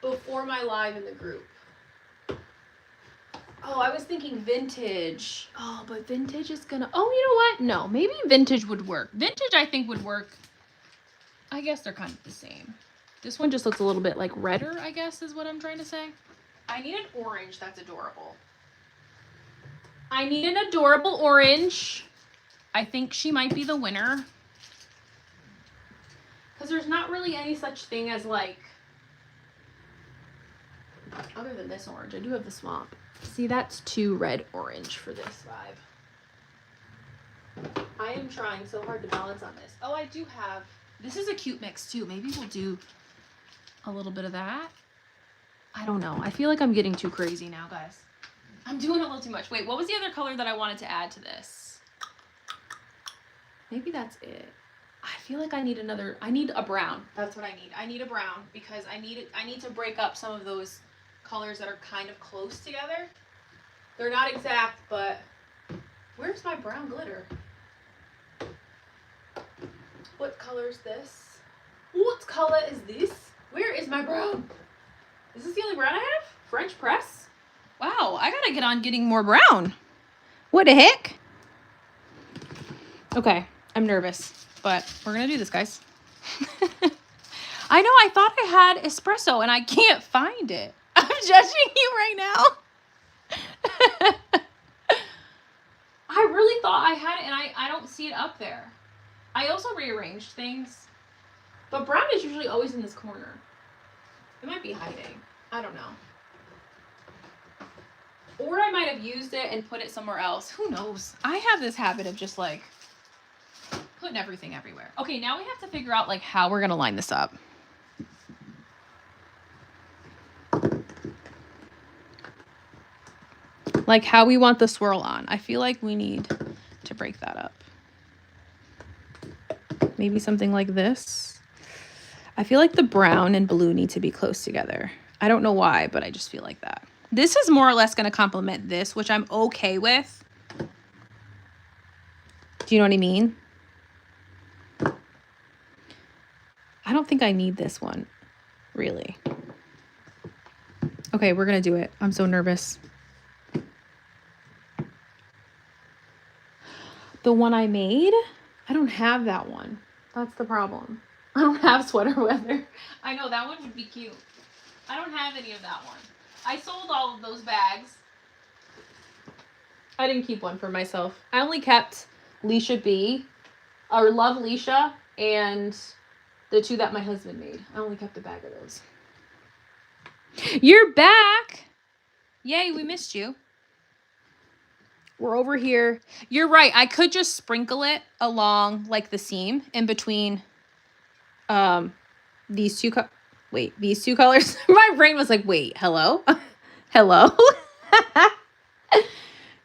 before my live in the group. Oh, I was thinking vintage. Oh, but vintage is going to... Oh, you know what? No, maybe vintage would work. Vintage, I think, would work. I guess they're kind of the same. This one just looks a little bit like redder, I guess, is what I'm trying to say. I need an orange that's adorable. I need an adorable orange. I think she might be the winner. Because there's not really any such thing as like, other than this orange, I do have the swamp. See, that's too red orange for this vibe. I am trying so hard to balance on this. Oh, I do have, this is a cute mix too. Maybe we'll do a little bit of that. I don't know. I feel like I'm getting too crazy now, guys. I'm doing a little too much. Wait, what was the other color that I wanted to add to this? Maybe that's it. I feel like I need another, I need a brown. That's what I need. I need a brown because I need to break up some of those colors that are kind of close together. They're not exact, but where's my brown glitter? What color is this? What color is this? Where is my brown? Is this the only brown I have? French press? Wow, I gotta get on getting more brown. What the heck? Okay, I'm nervous, but we're gonna do this, guys. I know, I thought I had espresso and I can't find it. I'm judging you right now. I really thought I had it and I don't see it up there. I also rearranged things, but brown is usually always in this corner. It might be hiding. I don't know. Or I might have used it and put it somewhere else. Who knows? I have this habit of just like putting everything everywhere. Okay, now we have to figure out like how we're gonna line this up. Like how we want the swirl on. I feel like we need to break that up. Maybe something like this. I feel like the brown and blue need to be close together. I don't know why, but I just feel like that. This is more or less going to complement this, which I'm okay with. Do you know what I mean? I don't think I need this one, really. Okay, we're going to do it. I'm so nervous. The one I made, I don't have that one. That's the problem. I don't have sweater weather. I know, that one would be cute. I don't have any of that one. I sold all of those bags. I didn't keep one for myself. I only kept Lysha B, or Love Lysha, and the 2 that my husband made. I only kept a bag of those. You're back! Yay, we missed you. We're over here. You're right. I could just sprinkle it along like the seam in between these two these two colors. My brain was like, wait, hello? Hello?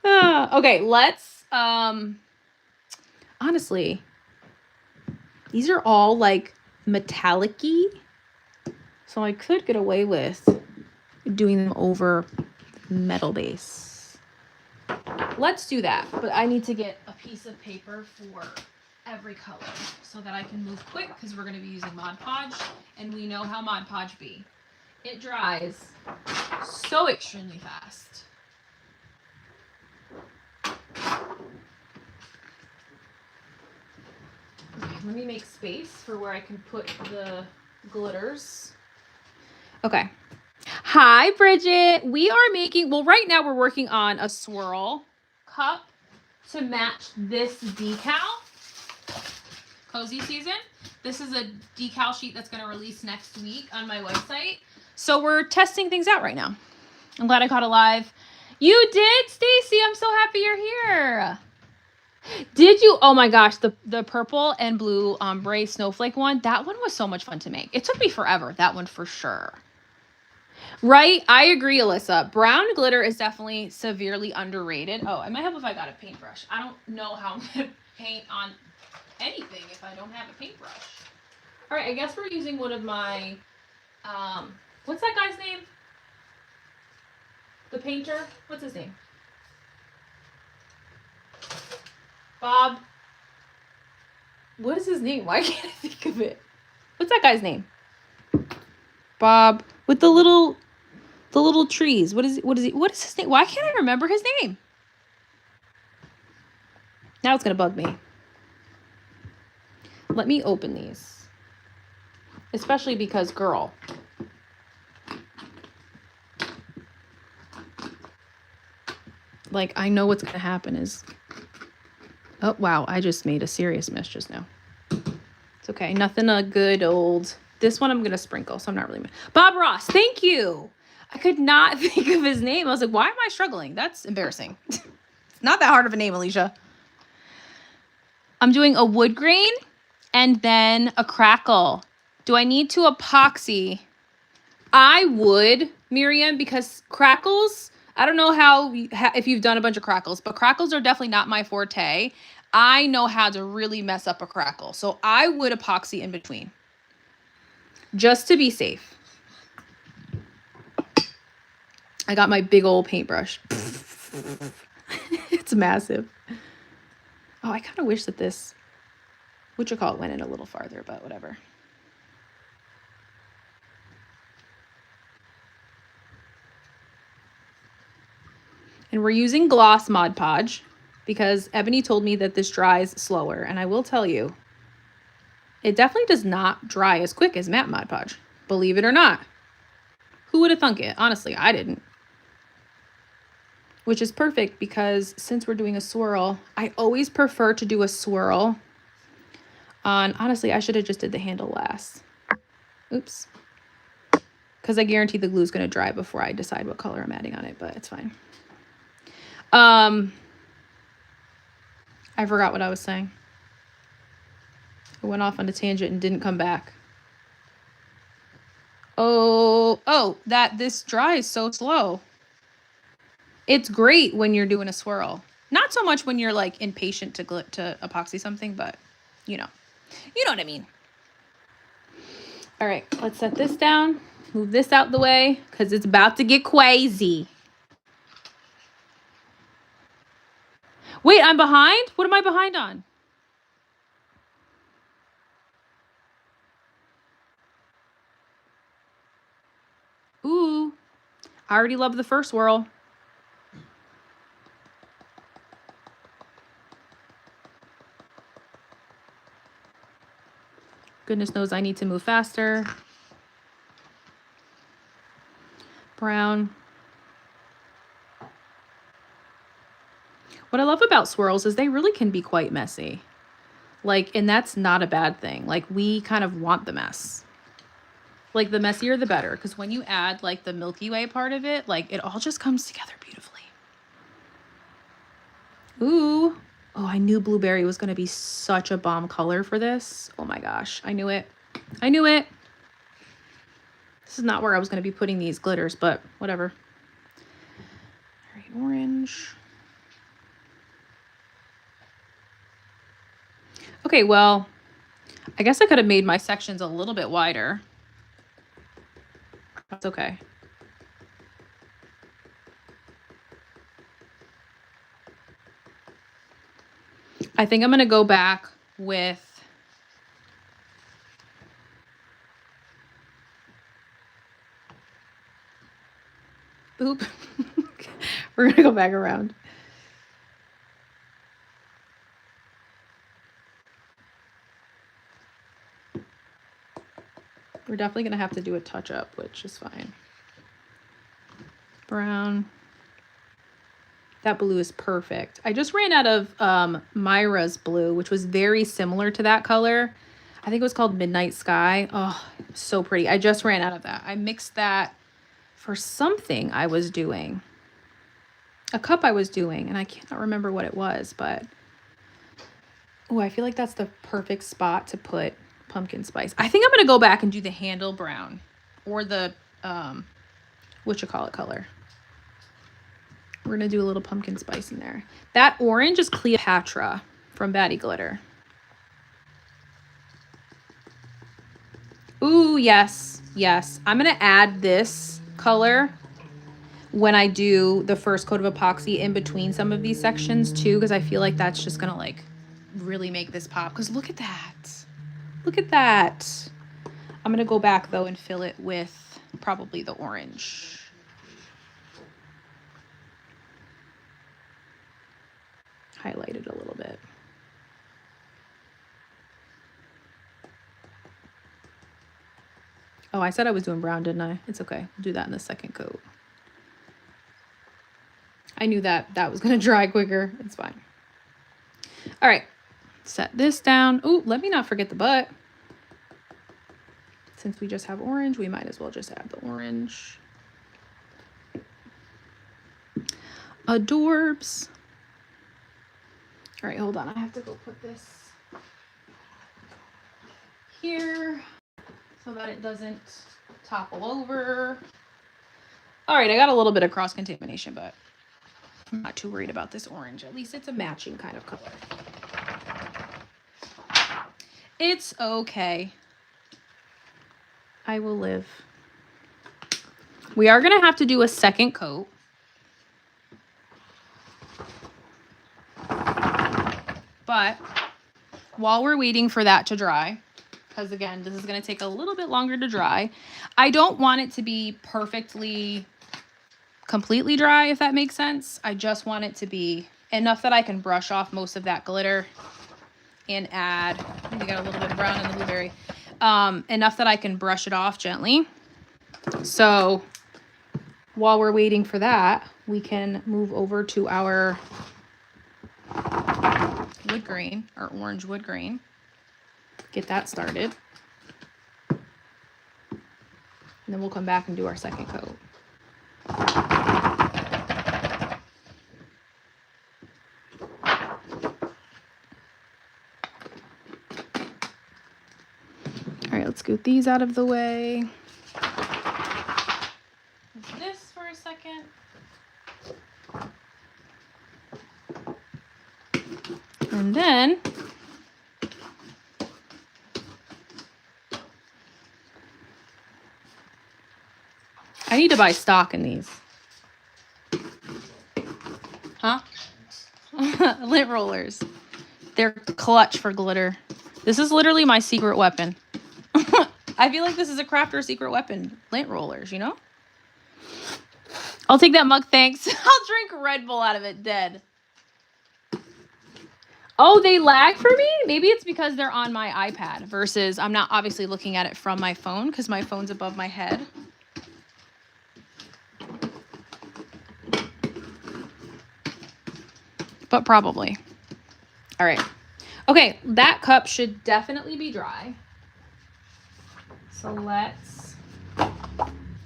Okay, let's honestly, these are all like metallic-y. So I could get away with doing them over metal base. Let's do that, but I need to get a piece of paper for every color so that I can move quick because we're going to be using Mod Podge, and we know how Mod Podge be. It dries so extremely fast. Okay, let me make space for where I can put the glitters. Okay. Hi, Bridget. We are making, well, right now we're working on a swirl cup to match this decal. cozy season. This is a decal sheet that's going to release next week on my website. So we're testing things out right now. I'm glad I caught a live. You did, Stacy. I'm so happy you're here. Did you? Oh my gosh, the purple and blue ombre snowflake one, that one was so much fun to make. It took me forever, that one for sure. Right? I agree, Alyssa. Brown glitter is definitely severely underrated. Oh, it might help if I got a paintbrush. I don't know how I'm going to paint on anything if I don't have a paintbrush. All right, I guess we're using one of my, what's that guy's name? The painter? What's his name? Bob. What is his name? Why can't I think of it? What's that guy's name? Bob with the little trees. What is his name? Why can't I remember his name? Now it's gonna bug me. Let me open these. Especially because, girl. Like, I know what's gonna happen is... Oh, wow, I just made a serious mess just now. It's okay, nothing a good old... This one I'm gonna sprinkle, so I'm not really... Bob Ross, thank you! I could not think of his name. I was like, why am I struggling? That's embarrassing. It's not that hard of a name, Alicia. I'm doing a wood grain and then a crackle. Do I need to epoxy? I would, Miriam, because crackles, I don't know if you've done a bunch of crackles, but crackles are definitely not my forte. I know how to really mess up a crackle. So I would epoxy in between, just to be safe. I got my big old paintbrush. It's massive. Oh, I kind of wish that this, went in a little farther, but whatever. And we're using gloss Mod Podge because Ebony told me that this dries slower. And I will tell you, it definitely does not dry as quick as matte Mod Podge. Believe it or not. Who would have thunk it? Honestly, I didn't. Which is perfect because since we're doing a swirl, I always prefer to do a swirl on, honestly, I should have just did the handle last. Oops. Because I guarantee the glue is going to dry before I decide what color I'm adding on it, but it's fine. I forgot what I was saying. I went off on a tangent and didn't come back. Oh, that this dries so slow. It's great when you're doing a swirl. Not so much when you're like impatient to epoxy something, but you know what I mean. All right, let's set this down. Move this out the way because it's about to get crazy. Wait, I'm behind? What am I behind on? Ooh, I already love the first swirl. Goodness knows I need to move faster. Brown. What I love about swirls is they really can be quite messy. Like, and that's not a bad thing. Like, we kind of want the mess. Like, the messier the better. Because when you add, like, the Milky Way part of it, like, it all just comes together beautifully. Ooh. Oh, I knew blueberry was going to be such a bomb color for this. Oh my gosh. I knew it. I knew it. This is not where I was going to be putting these glitters, but whatever. All right, orange. Okay, well, I guess I could have made my sections a little bit wider. That's okay. I think I'm going to go back with oop. We're going to go back around. We're definitely going to have to do a touch up, which is fine. Brown. That blue is perfect. I just ran out of Myra's blue, which was very similar to that color. I think it was called Midnight Sky. Oh, so pretty. I just ran out of that. I mixed that for something I was doing. A cup I was doing, and I cannot remember what it was, but oh, I feel like that's the perfect spot to put pumpkin spice. I think I'm going to go back and do the handle brown or the whatchamacallit color. We're going to do a little pumpkin spice in there. That orange is Cleopatra from Batty Glitter. Ooh, yes. Yes. I'm going to add this color when I do the first coat of epoxy in between some of these sections too, because I feel like that's just going to like really make this pop. Because look at that. Look at that. I'm going to go back though and fill it with probably the orange. Highlight it a little bit. Oh, I said I was doing brown, didn't I? It's okay. I'll do that in the second coat. I knew that was going to dry quicker. It's fine. All right. Set this down. Oh, let me not forget the butt. Since we just have orange, we might as well just add the orange. Adorbs. All right, hold on. I have to go put this here so that it doesn't topple over. All right, I got a little bit of cross-contamination, but I'm not too worried about this orange. At least it's a matching kind of color. It's okay. I will live. We are going to have to do a second coat. But while we're waiting for that to dry, because again, this is going to take a little bit longer to dry. I don't want it to be completely dry, if that makes sense. I just want it to be enough that I can brush off most of that glitter and add, we got a little bit of brown in the blueberry, enough that I can brush it off gently. So while we're waiting for that, we can move over to our wood grain, our orange wood grain. Get that started. And then we'll come back and do our second coat. All right, let's scoot these out of the way. This for a second. And then I need to buy stock in these. Huh? Lint rollers. They're clutch for glitter. This is literally my secret weapon. I feel like this is a crafter secret weapon. Lint rollers, you know? I'll take that mug, thanks. I'll drink Red Bull out of it, dead. Oh, they lag for me? Maybe it's because they're on my iPad versus I'm not obviously looking at it from my phone because my phone's above my head. But probably. All right. Okay, that cup should definitely be dry. So let's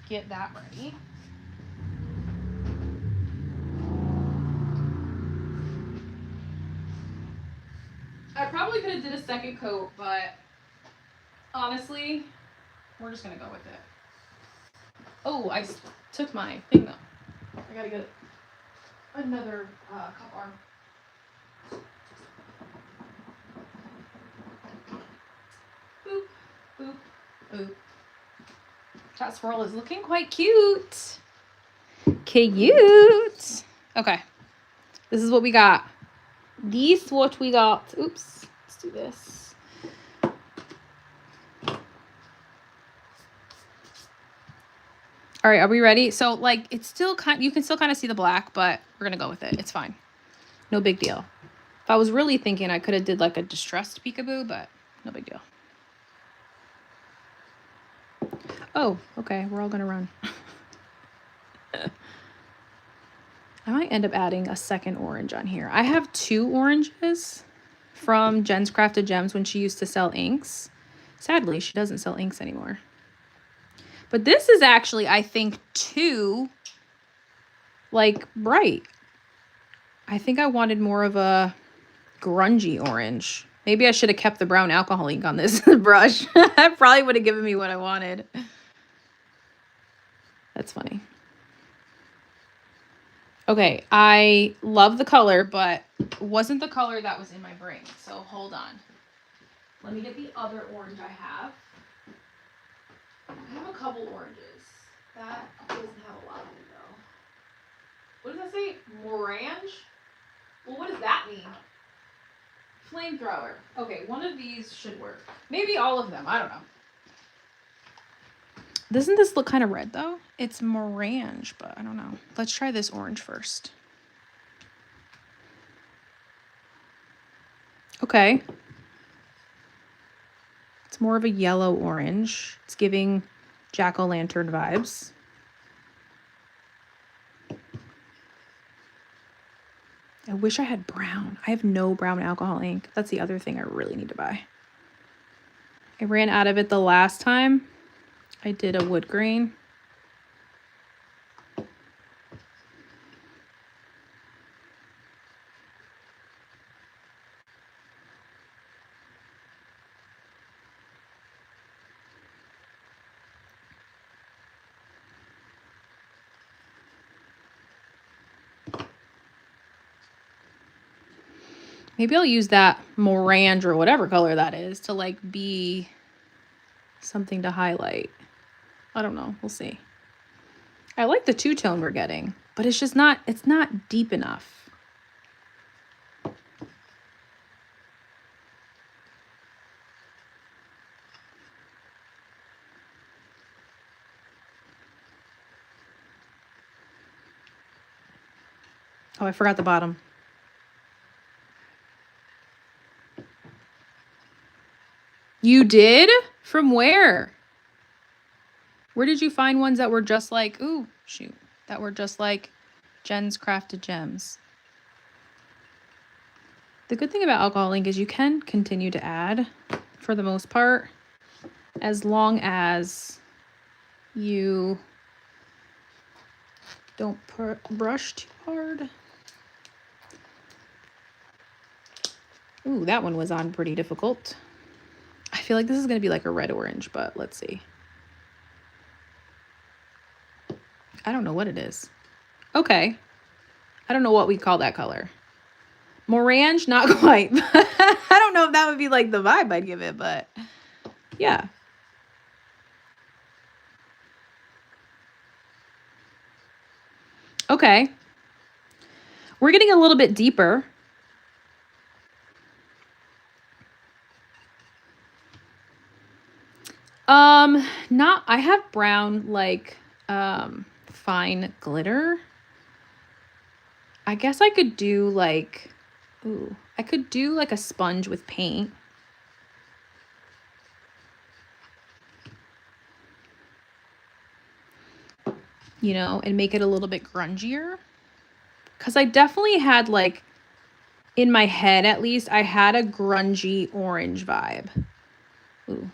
get that ready. I probably could have did a second coat, but honestly, we're just going to go with it. Oh, I took my thing though. I got to get another cup arm. Boop, boop, boop. That swirl is looking quite cute. Cute. Okay. This is what we got. This what we got. Oops. Let's do this. All right, are we ready? So like it's still you can still kind of see the black, but we're going to go with it. It's fine. No big deal. If I was really thinking I could have did like a distressed peekaboo, but no big deal. Oh, okay. We're all going to run. I might end up adding a second orange on here. I have 2 oranges from Jen's Crafted Gems when she used to sell inks. Sadly, she doesn't sell inks anymore. But this is actually, I think, too, like, bright. I think I wanted more of a grungy orange. Maybe I should have kept the brown alcohol ink on this brush. That probably would have given me what I wanted. That's funny. Okay, I love the color, but it wasn't the color that was in my brain. So hold on. Let me get the other orange I have. I have a couple oranges. That doesn't have a lot of it though. What does that say? Morange? Well, what does that mean? Flamethrower. Okay, one of these should work. Maybe all of them. I don't know. Doesn't this look kind of red though? It's morange, but I don't know. Let's try this orange first. Okay. It's more of a yellow orange. It's giving jack-o'-lantern vibes. I wish I had brown. I have no brown alcohol ink. That's the other thing I really need to buy. I ran out of it the last time I did a wood grain. Maybe I'll use that morange or whatever color that is to like be something to highlight. I don't know. We'll see. I like the two-tone we're getting, but it's just not, it's not deep enough. Oh, I forgot the bottom. You did? From where? Where did you find ones that were just like, ooh, shoot, that were just like Jen's Crafted Gems? The good thing about alcohol ink is you can continue to add for the most part, as long as you don't brush too hard. Ooh, that one was on pretty difficult. I feel like this is going to be like a red orange, but let's see. I don't know what it is. Okay. I don't know what we call that color. Morange, not quite. I don't know if that would be like the vibe I'd give it, but yeah. Okay. We're getting a little bit deeper. I have brown, like, fine glitter. I guess I could do like, ooh, I could do like a sponge with paint. You know, and make it a little bit grungier. Because I definitely had like, in my head at least, I had a grungy orange vibe. Ooh.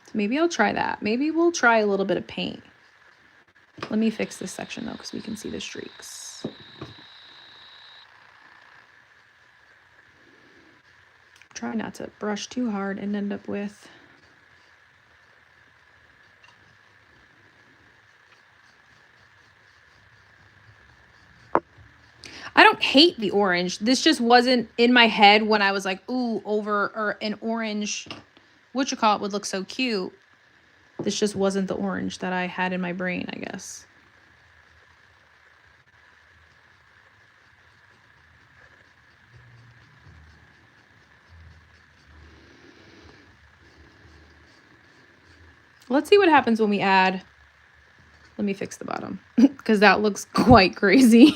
So maybe I'll try that. Maybe we'll try a little bit of paint. Let me fix this section though, because we can see the streaks. Try not to brush too hard and end up with I don't hate the orange. This just wasn't in my head when I was like, ooh, or an orange, whatchamacallit would look so cute. This just wasn't the orange that I had in my brain, I guess. Let's see what happens when we add. Let me fix the bottom because that looks quite crazy.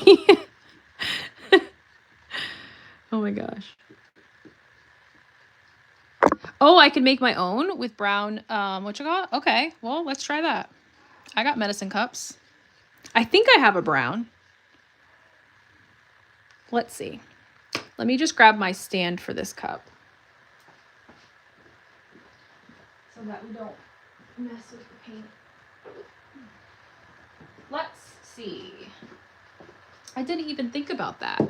Oh my gosh. Oh, I can make my own with brown, whatchamacallit? Okay, well, let's try that. I got medicine cups. I think I have a brown. Let's see. Let me just grab my stand for this cup so that we don't mess with the paint. Let's see. I didn't even think about that.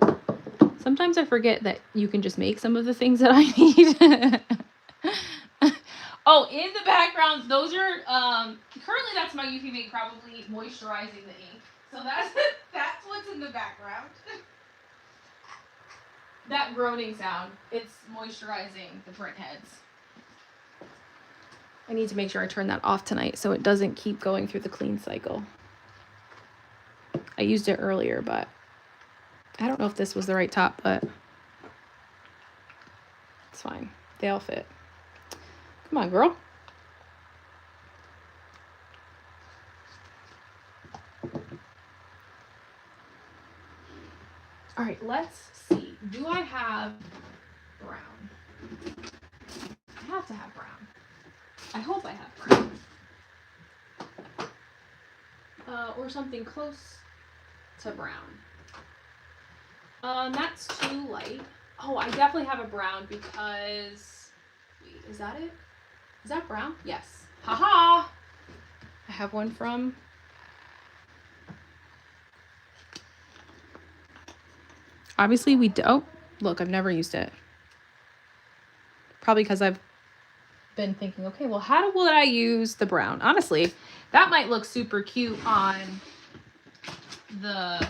Sometimes I forget that you can just make some of the things that I need. Oh, in the background, those are, currently that's my UV mate probably moisturizing the ink. So that's what's in the background. That groaning sound, it's moisturizing the print heads. I need to make sure I turn that off tonight so it doesn't keep going through the clean cycle. I used it earlier, but I don't know if this was the right top, but it's fine. They all fit. Come on, girl. All right, let's see. Do I have brown? I have to have brown. I hope I have brown. Or something close to brown. That's too light. Oh, I definitely have a brown because, wait, is that it? Is that brown? Yes. Haha! I have one from, obviously we, oh, look, I've never used it. Probably because I've been thinking, okay, well, how will I use the brown? Honestly, that might look super cute on the,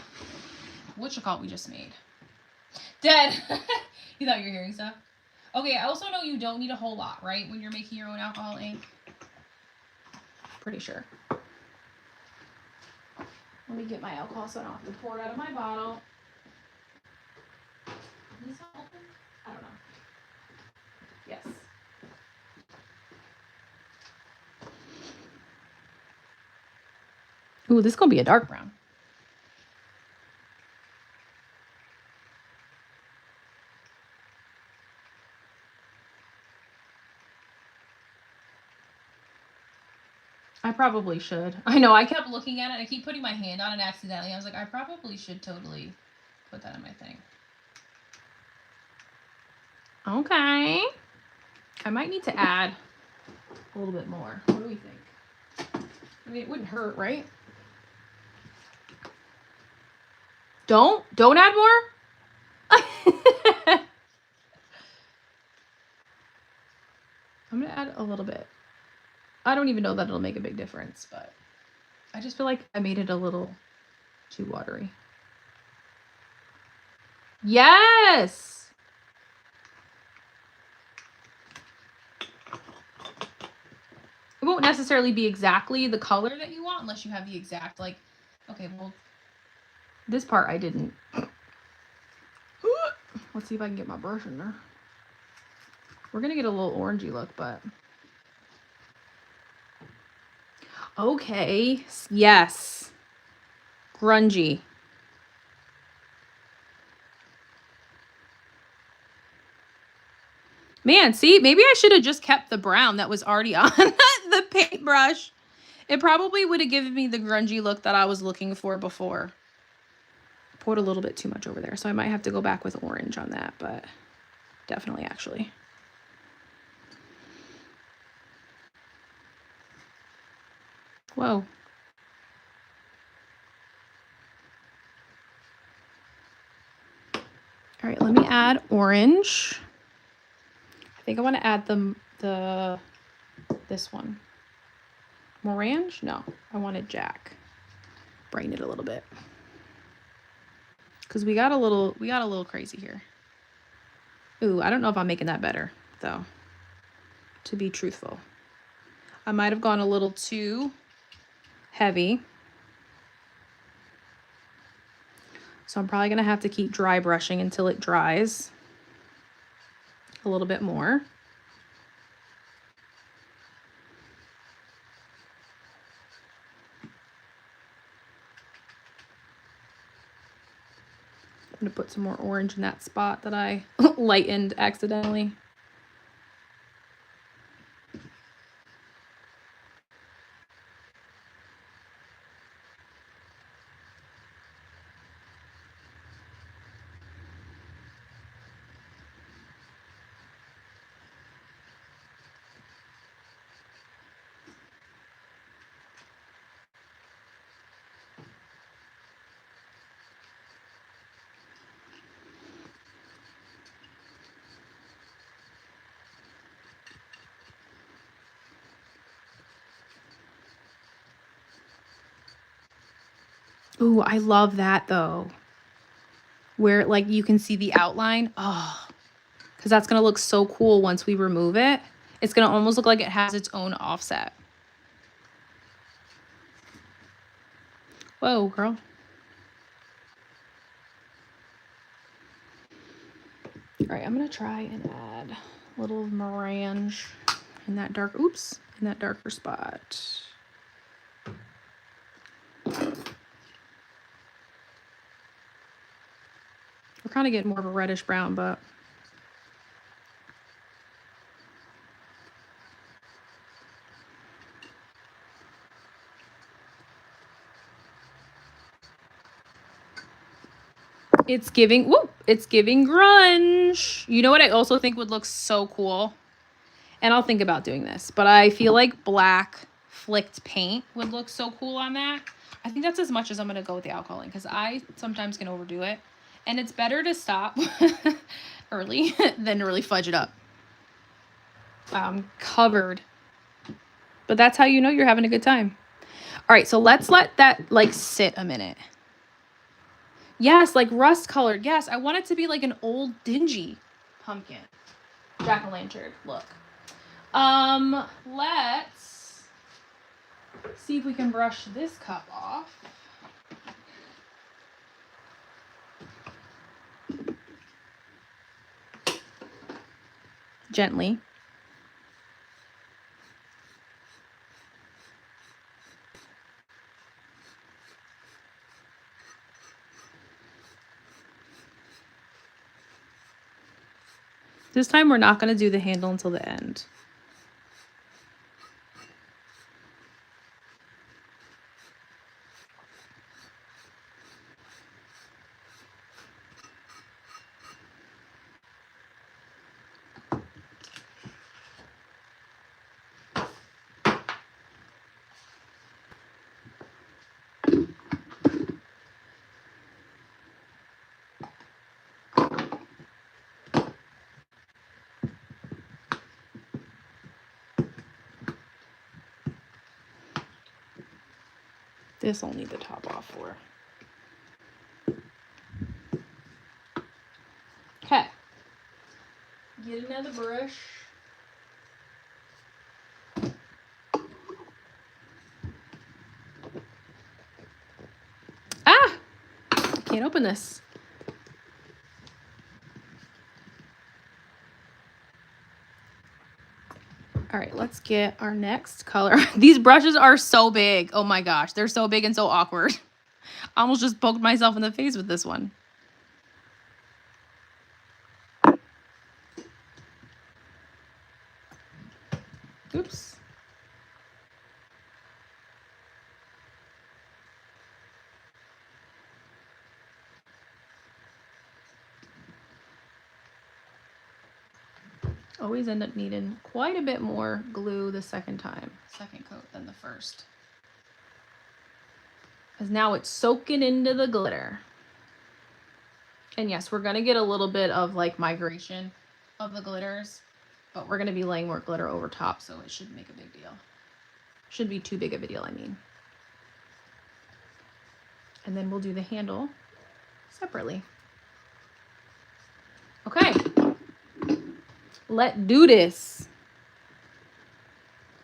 whatchamacallit we just made. Dead. You thought you were hearing stuff? Okay, I also know you don't need a whole lot, right? When you're making your own alcohol ink. Pretty sure. Let me get my alcohol so I don't have to pour it out of my bottle. Is this not open? I don't know. Yes. Ooh, this is gonna be a dark brown. I probably should. I know, I kept looking at it and I keep putting my hand on it accidentally. I was like, I probably should totally put that in my thing. Okay. I might need to add a little bit more. What do we think? I mean, it wouldn't hurt, right? Don't add more. I'm gonna add a little bit. I don't even know that it'll make a big difference, but I just feel like I made it a little too watery. Yes. It won't necessarily be exactly the color that you want unless you have the exact, like, okay, well, this part I didn't. Let's see if I can get my brush in there. We're gonna get a little orangey look, but. Okay, yes. Grungy. Man, see, maybe I should have just kept the brown that was already on the paintbrush. It probably would have given me the grungy look that I was looking for before. Poured a little bit too much over there, so I might have to go back with orange on that, but definitely actually. Whoa. All right, let me add orange. I think I want to add this one. Morange? No, I wanted Jack. Brighten it a little bit. Because we got a little crazy here. Ooh, I don't know if I'm making that better, though, to be truthful. I might have gone a little too heavy. So I'm probably going to have to keep dry brushing until it dries a little bit more. I'm going to put some more orange in that spot that I lightened accidentally. Ooh, I love that though. Where like you can see the outline. Oh, because that's going to look so cool once we remove it. It's going to almost look like it has its own offset. Whoa, girl. All right, I'm going to try and add a little melange in that dark, oops, in that darker spot. We're kind of getting more of a reddish brown, but it's giving, whoop, it's giving grunge. You know what I also think would look so cool? And I'll think about doing this, but I feel like black flicked paint would look so cool on that. I think that's as much as I'm going to go with the alcoholing because I sometimes can overdo it. And it's better to stop early than to really fudge it up. I'm covered. But that's how you know you're having a good time. All right, so let's let that like sit a minute. Yes, like rust colored. Yes, I want it to be like an old dingy pumpkin. Jack-o'-lantern look. Let's see if we can brush this cup off. Gently. This time we're not going to do the handle until the end. This I'll need the top off for. Okay. Get another brush. Ah! I can't open this. All right, let's get our next color. These brushes are so big. Oh my gosh, they're so big and so awkward. I almost just poked myself in the face with this one. Oops. Always end up needing quite a bit more glue the second coat than the first. Because now it's soaking into the glitter. And yes, we're going to get a little bit of like migration of the glitters, but we're going to be laying more glitter over top, so it shouldn't make a big deal. Shouldn't be too big of a deal, I mean. And then we'll do the handle separately. Okay. Let's do this.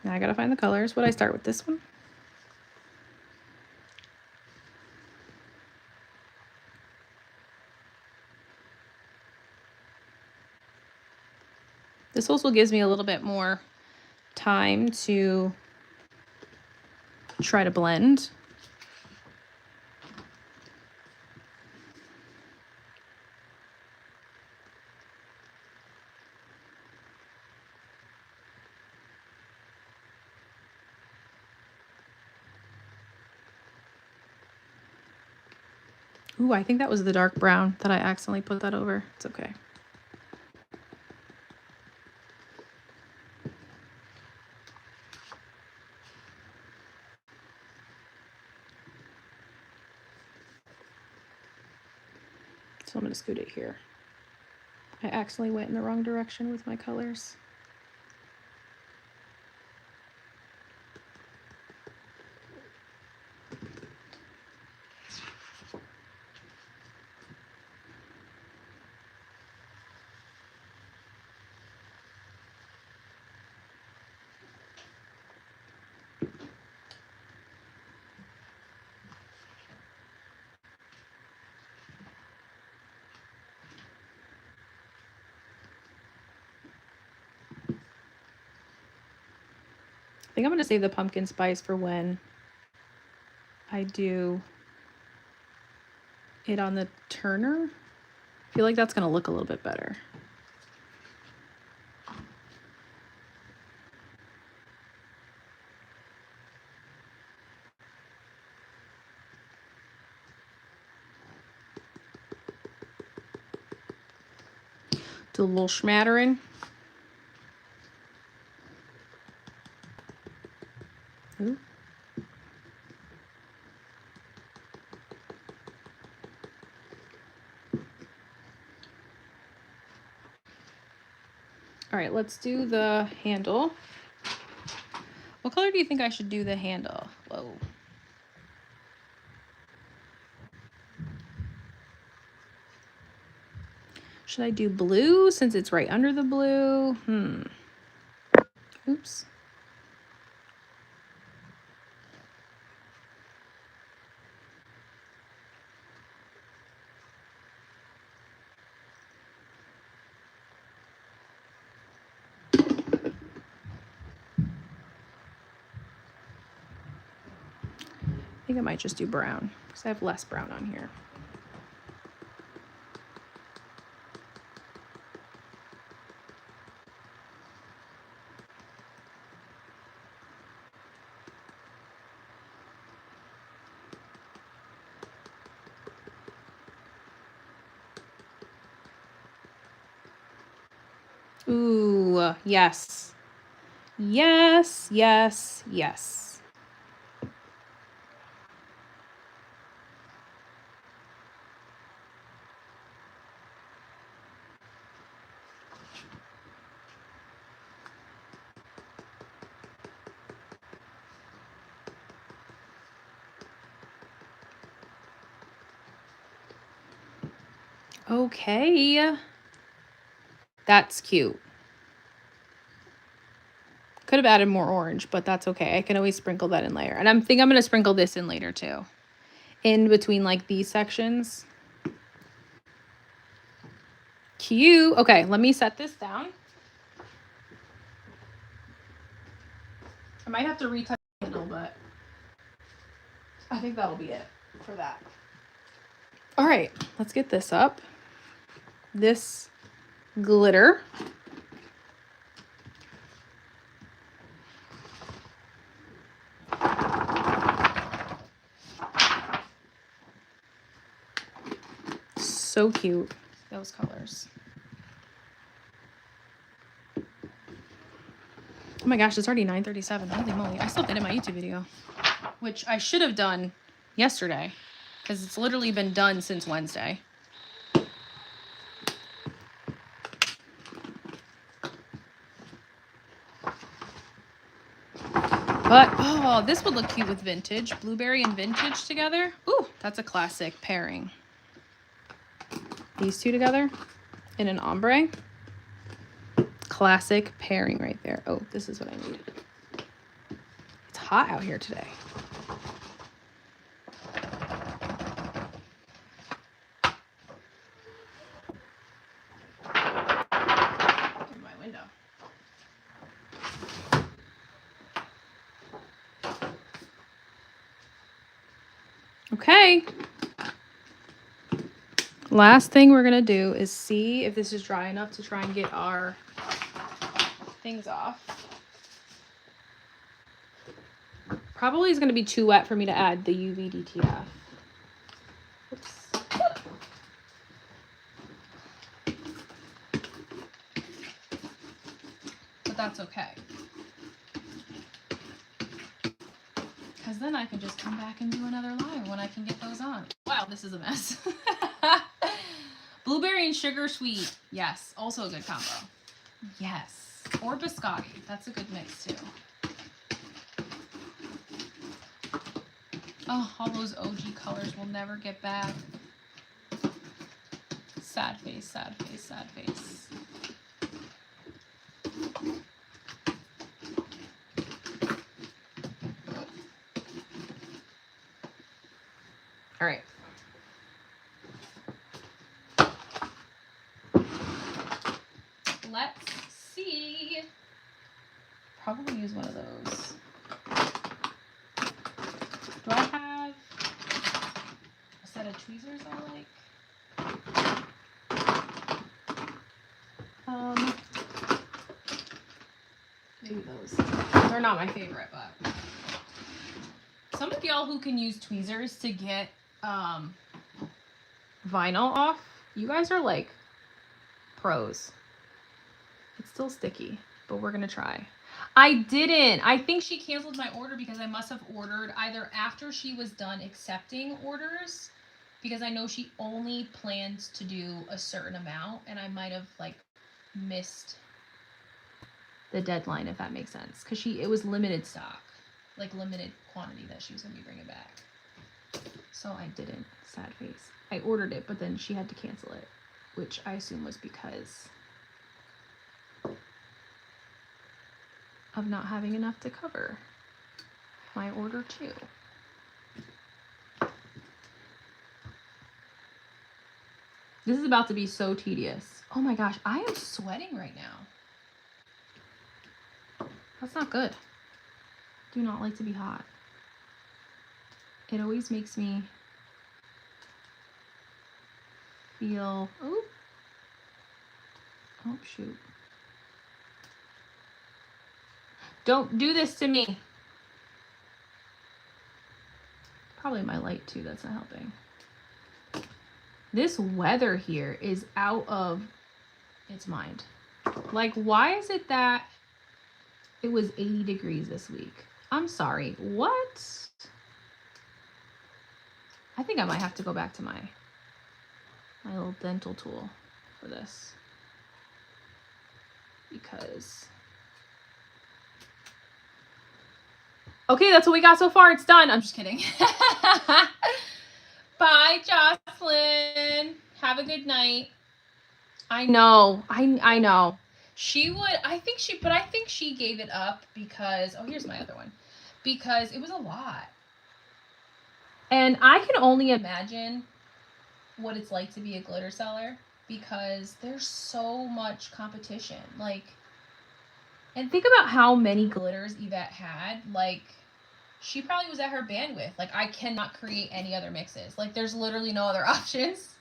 Now I got to find the colors. Would I start with this one? This also gives me a little bit more time to try to blend. Ooh, I think that was the dark brown that I accidentally put that over. It's okay. So I'm going to scoot it here. I accidentally went in the wrong direction with my colors. think I'm going to save the pumpkin spice for when I do it on the turner. I feel like that's going to look a little bit better. Do a little smattering. Ooh. All right, let's do the handle. What color do you think I should do the handle? Whoa. Should I do blue since it's right under the blue? Oops. I think I might just do brown because I have less brown on here. Ooh, yes. Yes, yes, yes. Okay. That's cute. Could have added more orange, but that's okay. I can always sprinkle that in later. And I think I'm going to sprinkle this in later too. In between like these sections. Cute. Okay, let me set this down. I might have to retouch the handle, but I think that'll be it for that. All right, let's get this up. This glitter. So cute, those colors. Oh my gosh, it's already 9:37. Holy moly. I still did my YouTube video, which I should have done yesterday because it's literally been done since Wednesday. But, oh, this would look cute with vintage. Blueberry and vintage together. Ooh, that's a classic pairing. These two together in an ombre. Classic pairing right there. Oh, this is what I need. It's hot out here today. Open my window. Okay. Last thing we're gonna do is see if this is dry enough to try and get our things off. Probably is gonna be too wet for me to add the UV DTF. Oops. But that's okay. Because then I can just come back and do another live when I can get those on. Wow, this is a mess. Blueberry and sugar sweet. Yes, also a good combo. Yes. Or biscotti. That's a good mix too. Oh, all those OG colors will never get back. Sad face, sad face, sad face. All right. Let's see. Probably use one of those. Do I have a set of tweezers I like? Maybe those. They're not my favorite, but some of y'all who can use tweezers to get vinyl off, you guys are like pros. It's still sticky, but we're gonna try. I didn't. I think she canceled my order because I must have ordered either after she was done accepting orders, because I know she only plans to do a certain amount, and I might have like missed the deadline, if that makes sense, because it was limited stock, like limited quantity that she was gonna be bringing back. So I didn't. Sad face. I ordered it, but then she had to cancel it, which I assume was because of not having enough to cover my order too. This is about to be so tedious. Oh my gosh, I am sweating right now. That's not good. Do not like to be hot. It always makes me feel, oh shoot. Don't do this to me. Probably my light too, that's not helping. This weather here is out of its mind. Like, why is it that it was 80 degrees this week? I'm sorry, what? I think I might have to go back to my little dental tool for this, because okay, that's what we got so far. It's done. I'm just kidding. Bye, Jocelyn. Have a good night. I know. I know. She would, I think she gave it up because, oh, here's my other one. Because it was a lot. And I can only imagine what it's like to be a glitter seller, because there's so much competition. Like, and think about how many glitters Yvette had. Like, she probably was at her bandwidth. Like, I cannot create any other mixes. Like, there's literally no other options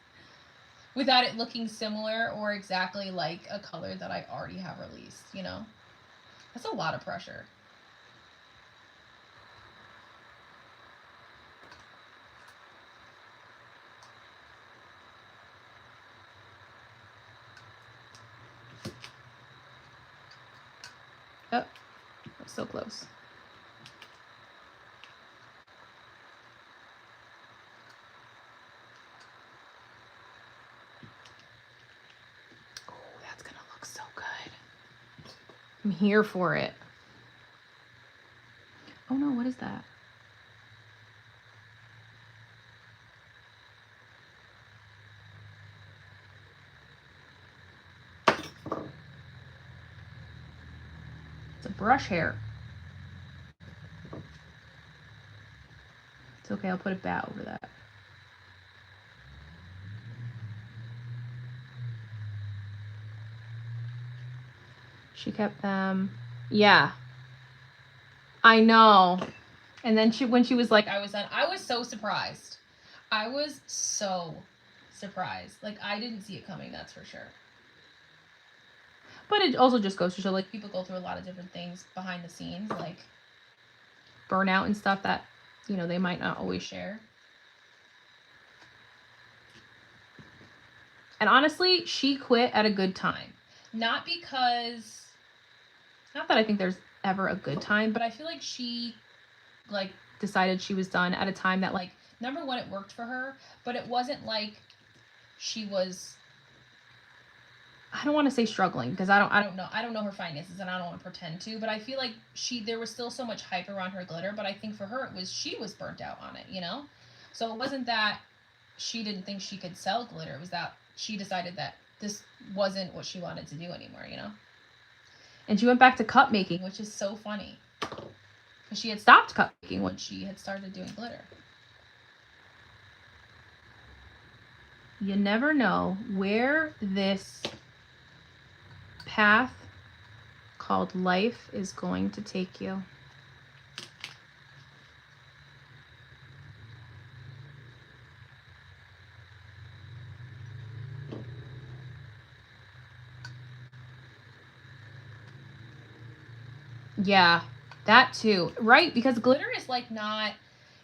without it looking similar or exactly like a color that I already have released, you know? That's a lot of pressure. Oh, that's so close. Oh, that's gonna look so good. I'm here for it. Oh no, what is that? It's a brush hair. It's okay, I'll put a bat over that. She kept them. Yeah. I know. And then when she was like, I was done, I was so surprised. I was so surprised. Like, I didn't see it coming, that's for sure. But it also just goes to show, like, people go through a lot of different things behind the scenes, like burnout and stuff that, you know, they might not always share. And honestly, she quit at a good time. Not because, not that I think there's ever a good time, but I feel like she, like, decided she was done at a time that, like, number one, it worked for her, but it wasn't like she was, I don't want to say struggling, because I don't know her finances, and I don't want to pretend to, but I feel like there was still so much hype around her glitter, but I think for her she was burnt out on it, you know? So it wasn't that she didn't think she could sell glitter, it was that she decided that this wasn't what she wanted to do anymore, you know? And she went back to cup making, which is so funny, because she had stopped cup making when she had started doing glitter. You never know where this path called life is going to take you. Yeah, that too. Right, because glitter is like not,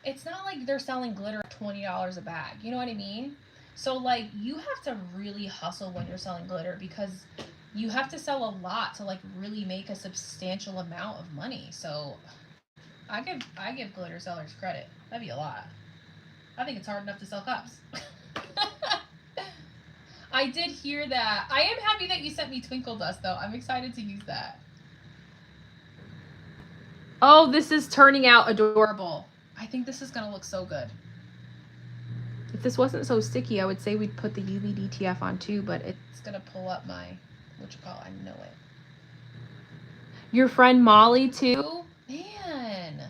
it's not like they're selling glitter at $20 a bag. You know what I mean? So like you have to really hustle when you're selling glitter because you have to sell a lot to like really make a substantial amount of money. So I give glitter sellers credit. That'd be a lot. I think it's hard enough to sell cups. I did hear that. I am happy that you sent me Twinkle Dust though. I'm excited to use that. Oh, this is turning out adorable. I think this is gonna look so good. If this wasn't so sticky, I would say we'd put the UV DTF on too, but it's gonna pull up my, I know it. Your friend Molly too? Man.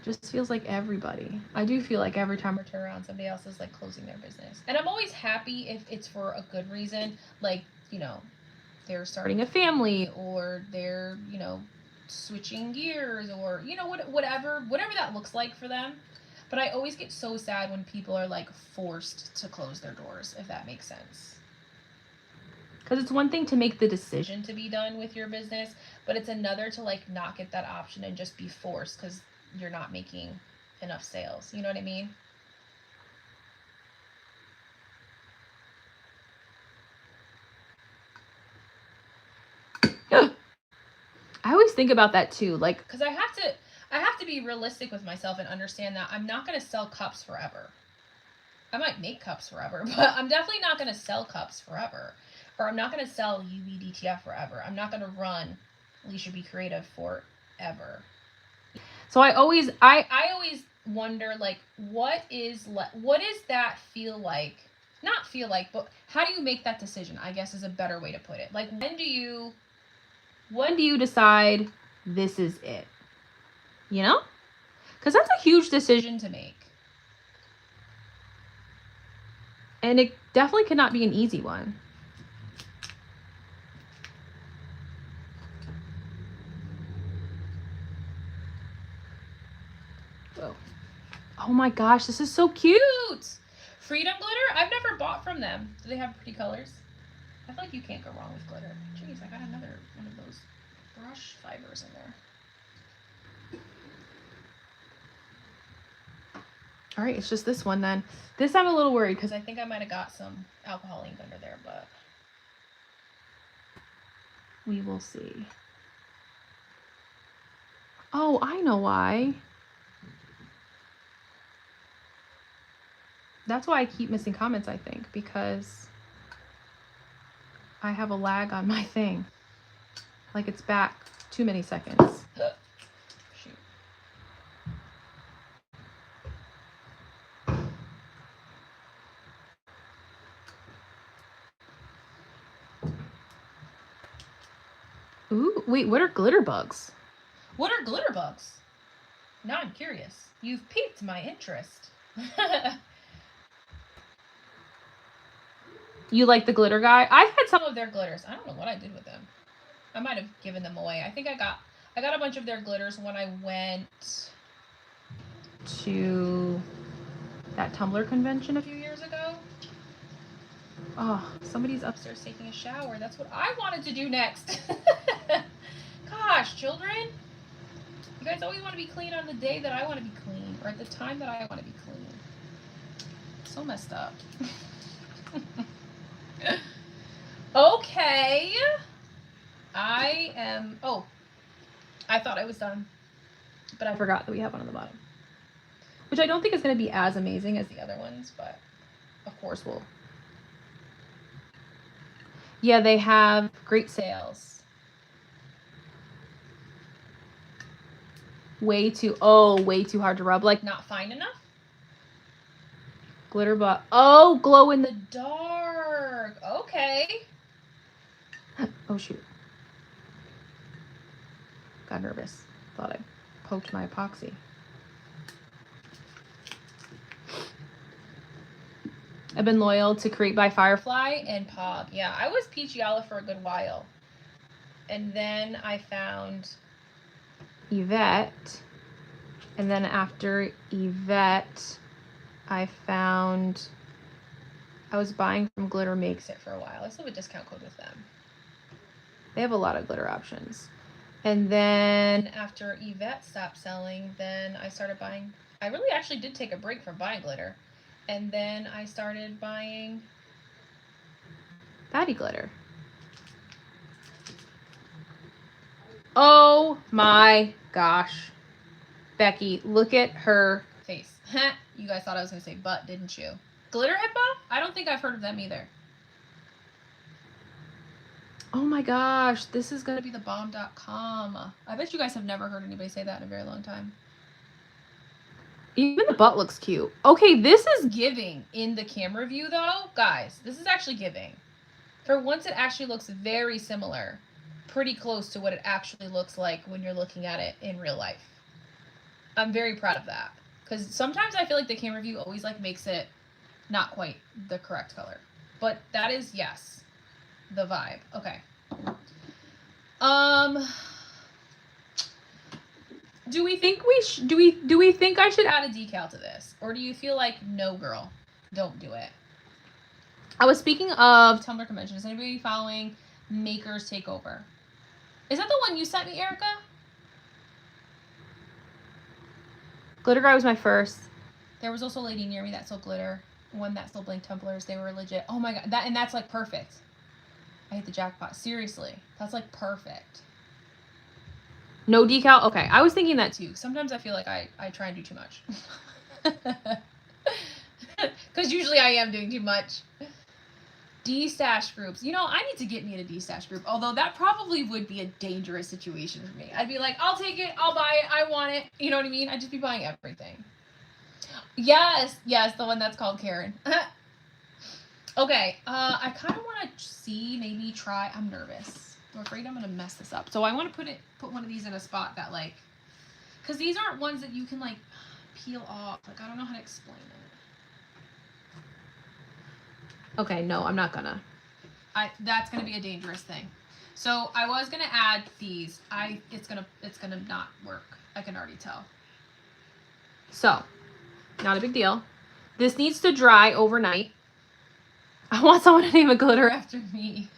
Just feels like everybody. I do feel like every time I turn around, somebody else is like closing their business. And I'm always happy if it's for a good reason. Like, you know, they're starting a family or they're, you know, switching gears or, you know, whatever that looks like for them. But I always get so sad when people are like forced to close their doors, if that makes sense. Because it's one thing to make the decision to be done with your business, but it's another to like not get that option and just be forced because you're not making enough sales. You know what I mean? I always think about that too, like, because I have to be realistic with myself and understand that I'm not going to sell cups forever. I might make cups forever, but I'm definitely not going to sell cups forever. Or I'm not going to sell UV DTF forever. I'm not going to run Lysha B Creative forever. So I always wonder, like, what is that feel like? Not feel like, but how do you make that decision? I guess is a better way to put it. Like, when do you decide this is it? You know? Because that's a huge decision to make. And it definitely could not be an easy one. Whoa. Oh my gosh, this is so cute. Freedom Glitter? I've never bought from them. Do they have pretty colors? I feel like you can't go wrong with glitter. Jeez, I got another one of those brush fibers in there. All right, it's just this one then. This I'm a little worried because I think I might have got some alcohol ink under there, but we will see. Oh, I know why. That's why I keep missing comments, I think, because I have a lag on my thing. Like it's back too many seconds. Shoot. Ooh, wait, what are glitter bugs? What are glitter bugs? Now I'm curious. You've piqued my interest. You like the glitter guy? I've had some of their glitters. I don't know what I did with them. I might have given them away. I think I got a bunch of their glitters when I went to that Tumblr convention a few years ago. Oh, somebody's upstairs taking a shower. That's what I wanted to do next. Gosh, children. You guys always want to be clean on the day that I want to be clean, or at the time that I want to be clean. So messed up. Okay. I thought I was done, but I forgot that we have one on the bottom, which I don't think is going to be as amazing as the other ones, but of course we'll. Yeah, they have great sales. Way too hard to rub, like not fine enough. Glitter but oh, glow in the dark. Okay. Oh shoot. Got nervous. Thought I poked my epoxy. I've been loyal to Create by Firefly and Pog. Yeah, I was Peachy Olive for a good while. And then I found Yvette. And then after Yvette, I found I was buying from Glitter Makes It for a while. I still have a discount code with them. They have a lot of glitter options. And then after Yvette stopped selling, then I started buying. I really actually did take a break from buying glitter. And then I started buying Batty glitter. Oh my gosh. Becky, look at her face. You guys thought I was going to say butt, didn't you? Glitter Hippo? I don't think I've heard of them either. Oh my gosh, this is going to be the bomb.com. I bet you guys have never heard anybody say that in a very long time. Even the butt looks cute. Okay, this is giving in the camera view though. Guys, this is actually giving. For once, it actually looks very similar. Pretty close to what it actually looks like when you're looking at it in real life. I'm very proud of that. Because sometimes I feel like the camera view always like makes it not quite the correct color. But that is, yes, the vibe. Okay. Do we think do we think I should add a decal to this? Or do you feel like, no girl, don't do it? I was speaking of Tumblr convention. Is anybody following Makers Takeover? Is that the one you sent me, Erica? Glitter Guy was my first. There was also a lady near me that sold glitter. One that sold blank tumblers. They were legit. Oh my god. That's like perfect. I hit the jackpot. Seriously. That's like perfect. No decal? Okay. I was thinking that too. Sometimes I feel like I try and do too much. Because usually I am doing too much. D-stash groups. You know, I need to get me in a D-stash group. Although that probably would be a dangerous situation for me. I'd be like, I'll take it. I'll buy it. I want it. You know what I mean? I'd just be buying everything. Yes. Yes, the one that's called Karen. Okay. I kind of want to see, maybe try. I'm nervous. I'm afraid I'm going to mess this up. So I want to put one of these in a spot that like, because these aren't ones that you can like peel off. Like, I don't know how to explain it. Okay, no, I'm not gonna. That's gonna be a dangerous thing. So I was gonna add these. It's gonna not work. I can already tell. So, not a big deal. This needs to dry overnight. I want someone to name a glitter after me.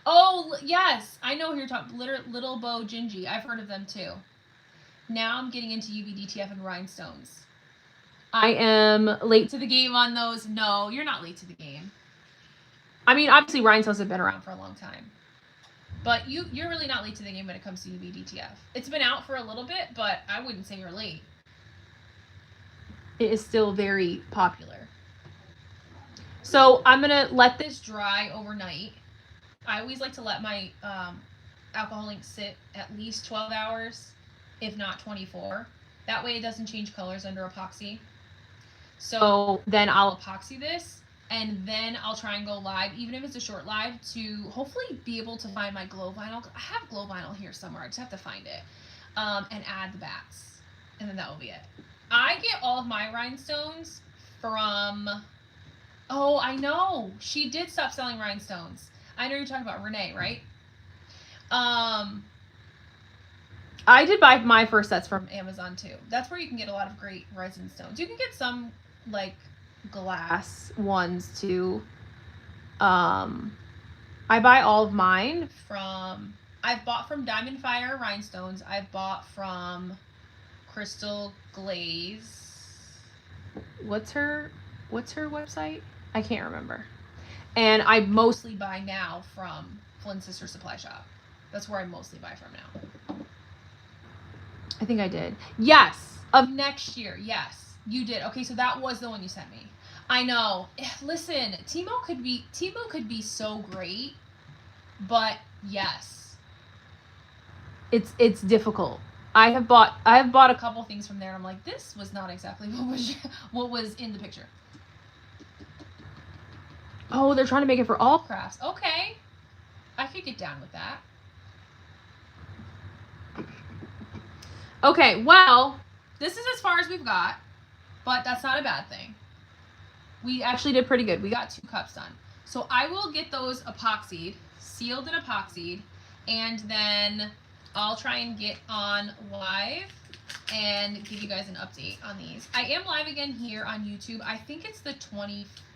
Oh yes, I know who you're talking. Little Bow Gingy. I've heard of them too. Now I'm getting into UV-DTF and rhinestones. I am late to the game on those. No, you're not late to the game. I mean, obviously, rhinestones have been around for a long time. But you're really not late to the game when it comes to UV-DTF. It's been out for a little bit, but I wouldn't say you're late. It is still very popular. So I'm going to let this dry overnight. I always like to let my alcohol ink sit at least 12 hours, if not 24. That way it doesn't change colors under epoxy. So then I'll epoxy this, and then I'll try and go live, even if it's a short live, to hopefully be able to find my glow vinyl. I have glow vinyl here somewhere. I just have to find it. And add the bats. And then that will be it. I get all of my rhinestones from... Oh, I know. She did stop selling rhinestones. I know you're talking about Renee, right? I did buy my first sets from Amazon too. That's where you can get a lot of great resin stones. You can get some like glass ones too. I buy all of mine from, I've bought from Diamond Fire rhinestones. I've bought from Crystal Glaze. What's her website? I can't remember. And I mostly buy now from Flynn Sister Supply Shop. That's where I mostly buy from now. I think I did. Yes. Of next year. Yes. You did. Okay, so that was the one you sent me. I know. Listen, Timo could be so great, but yes. It's difficult. I have bought a couple things from there and I'm like, this was not exactly what was in the picture. Oh, they're trying to make it for all crafts. Okay. I could get down with that. Okay, well, this is as far as we've got, but that's not a bad thing. We actually did pretty good. We got 2 cups done. So I will get those epoxied, sealed and epoxied, and then I'll try and get on live and give you guys an update on these. I am live again here on YouTube. I think it's the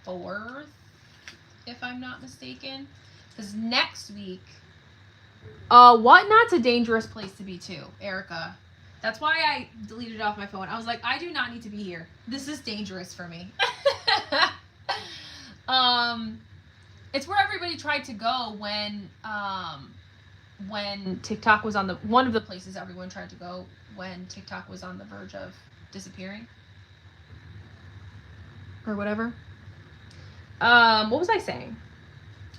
4th, if I'm not mistaken. Because next week, Whatnot's a dangerous place to be too, Erica. That's why I deleted it off my phone. I was like, I do not need to be here. This is dangerous for me. It's where everybody tried to go when TikTok was on one of the places everyone tried to go when TikTok was on the verge of disappearing. Or whatever. What was I saying?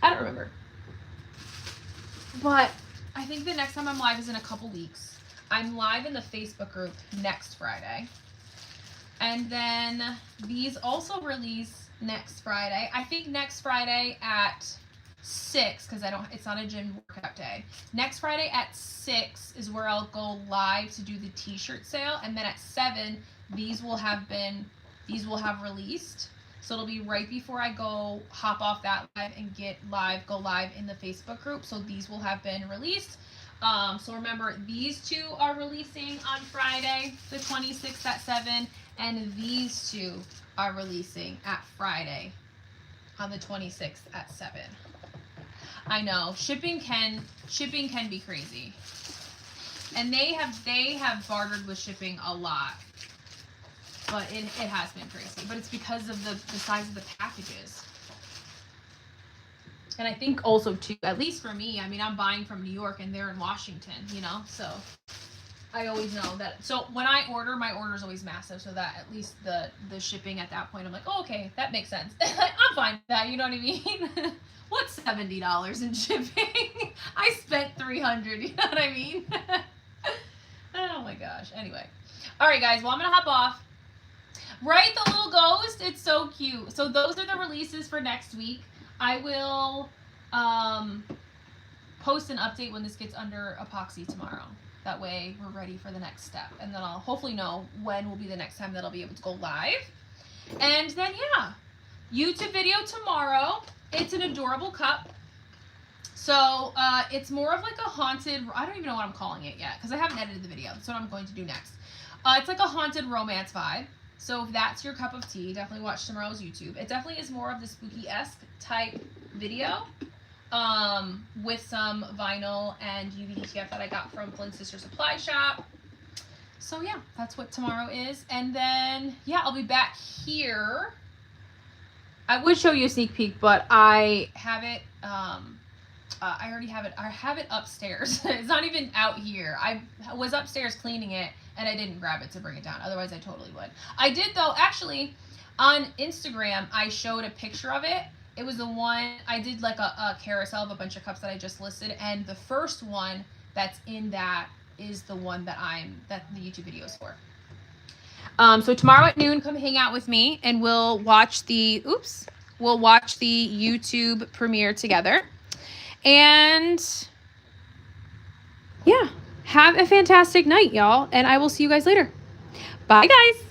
I don't remember. But I think the next time I'm live is in a couple weeks. I'm live in the Facebook group next Friday. And then these also release next Friday. I think next Friday at 6, because it's not a gym workout day. Next Friday at 6 is where I'll go live to do the t-shirt sale. And then at 7, these will have released. So it'll be right before I go hop off that live and go live in the Facebook group. So these will have been released. So remember, these 2 are releasing on Friday, the 26th at 7, and these 2 are releasing at Friday on the 26th at 7. I know, shipping can be crazy. And they have bartered with shipping a lot. But it has been crazy. But it's because of the size of the packages. And I think also, too, at least for me, I mean, I'm buying from New York and they're in Washington, you know? So I always know that. So when I order, my order is always massive. So that at least the shipping at that point, I'm like, oh, okay, that makes sense. I'm fine with that, you know what I mean? What's $70 in shipping? I spent $300, you know what I mean? Oh, my gosh. Anyway. All right, guys. Well, I'm going to hop off. Right, the little ghost, it's so cute. So those are the releases for next week. I will post an update when this gets under epoxy tomorrow. That way we're ready for the next step. And then I'll hopefully know when will be the next time that I'll be able to go live. And then, yeah, YouTube video tomorrow. It's an adorable cup. So it's more of like a haunted, I don't even know what I'm calling it yet because I haven't edited the video. That's what I'm going to do next. It's like a haunted romance vibe. So if that's your cup of tea, definitely watch tomorrow's YouTube. It definitely is more of the spooky-esque type video with some vinyl and UVDTF that I got from Flynn's Sister Supply Shop. So yeah, that's what tomorrow is. And then, yeah, I'll be back here. I would show you a sneak peek, but I have it, I already have it. I have it upstairs. It's not even out here. I was upstairs cleaning it, and I didn't grab it to bring it down. Otherwise, I totally would. I did, though. Actually, on Instagram, I showed a picture of it. It was the one, I did like a carousel of a bunch of cups that I just listed, and the first one that's in that is the one that the YouTube video is for. So tomorrow at noon, come hang out with me, and we'll watch the YouTube premiere together. And yeah, have a fantastic night, y'all. And I will see you guys later. Bye, guys.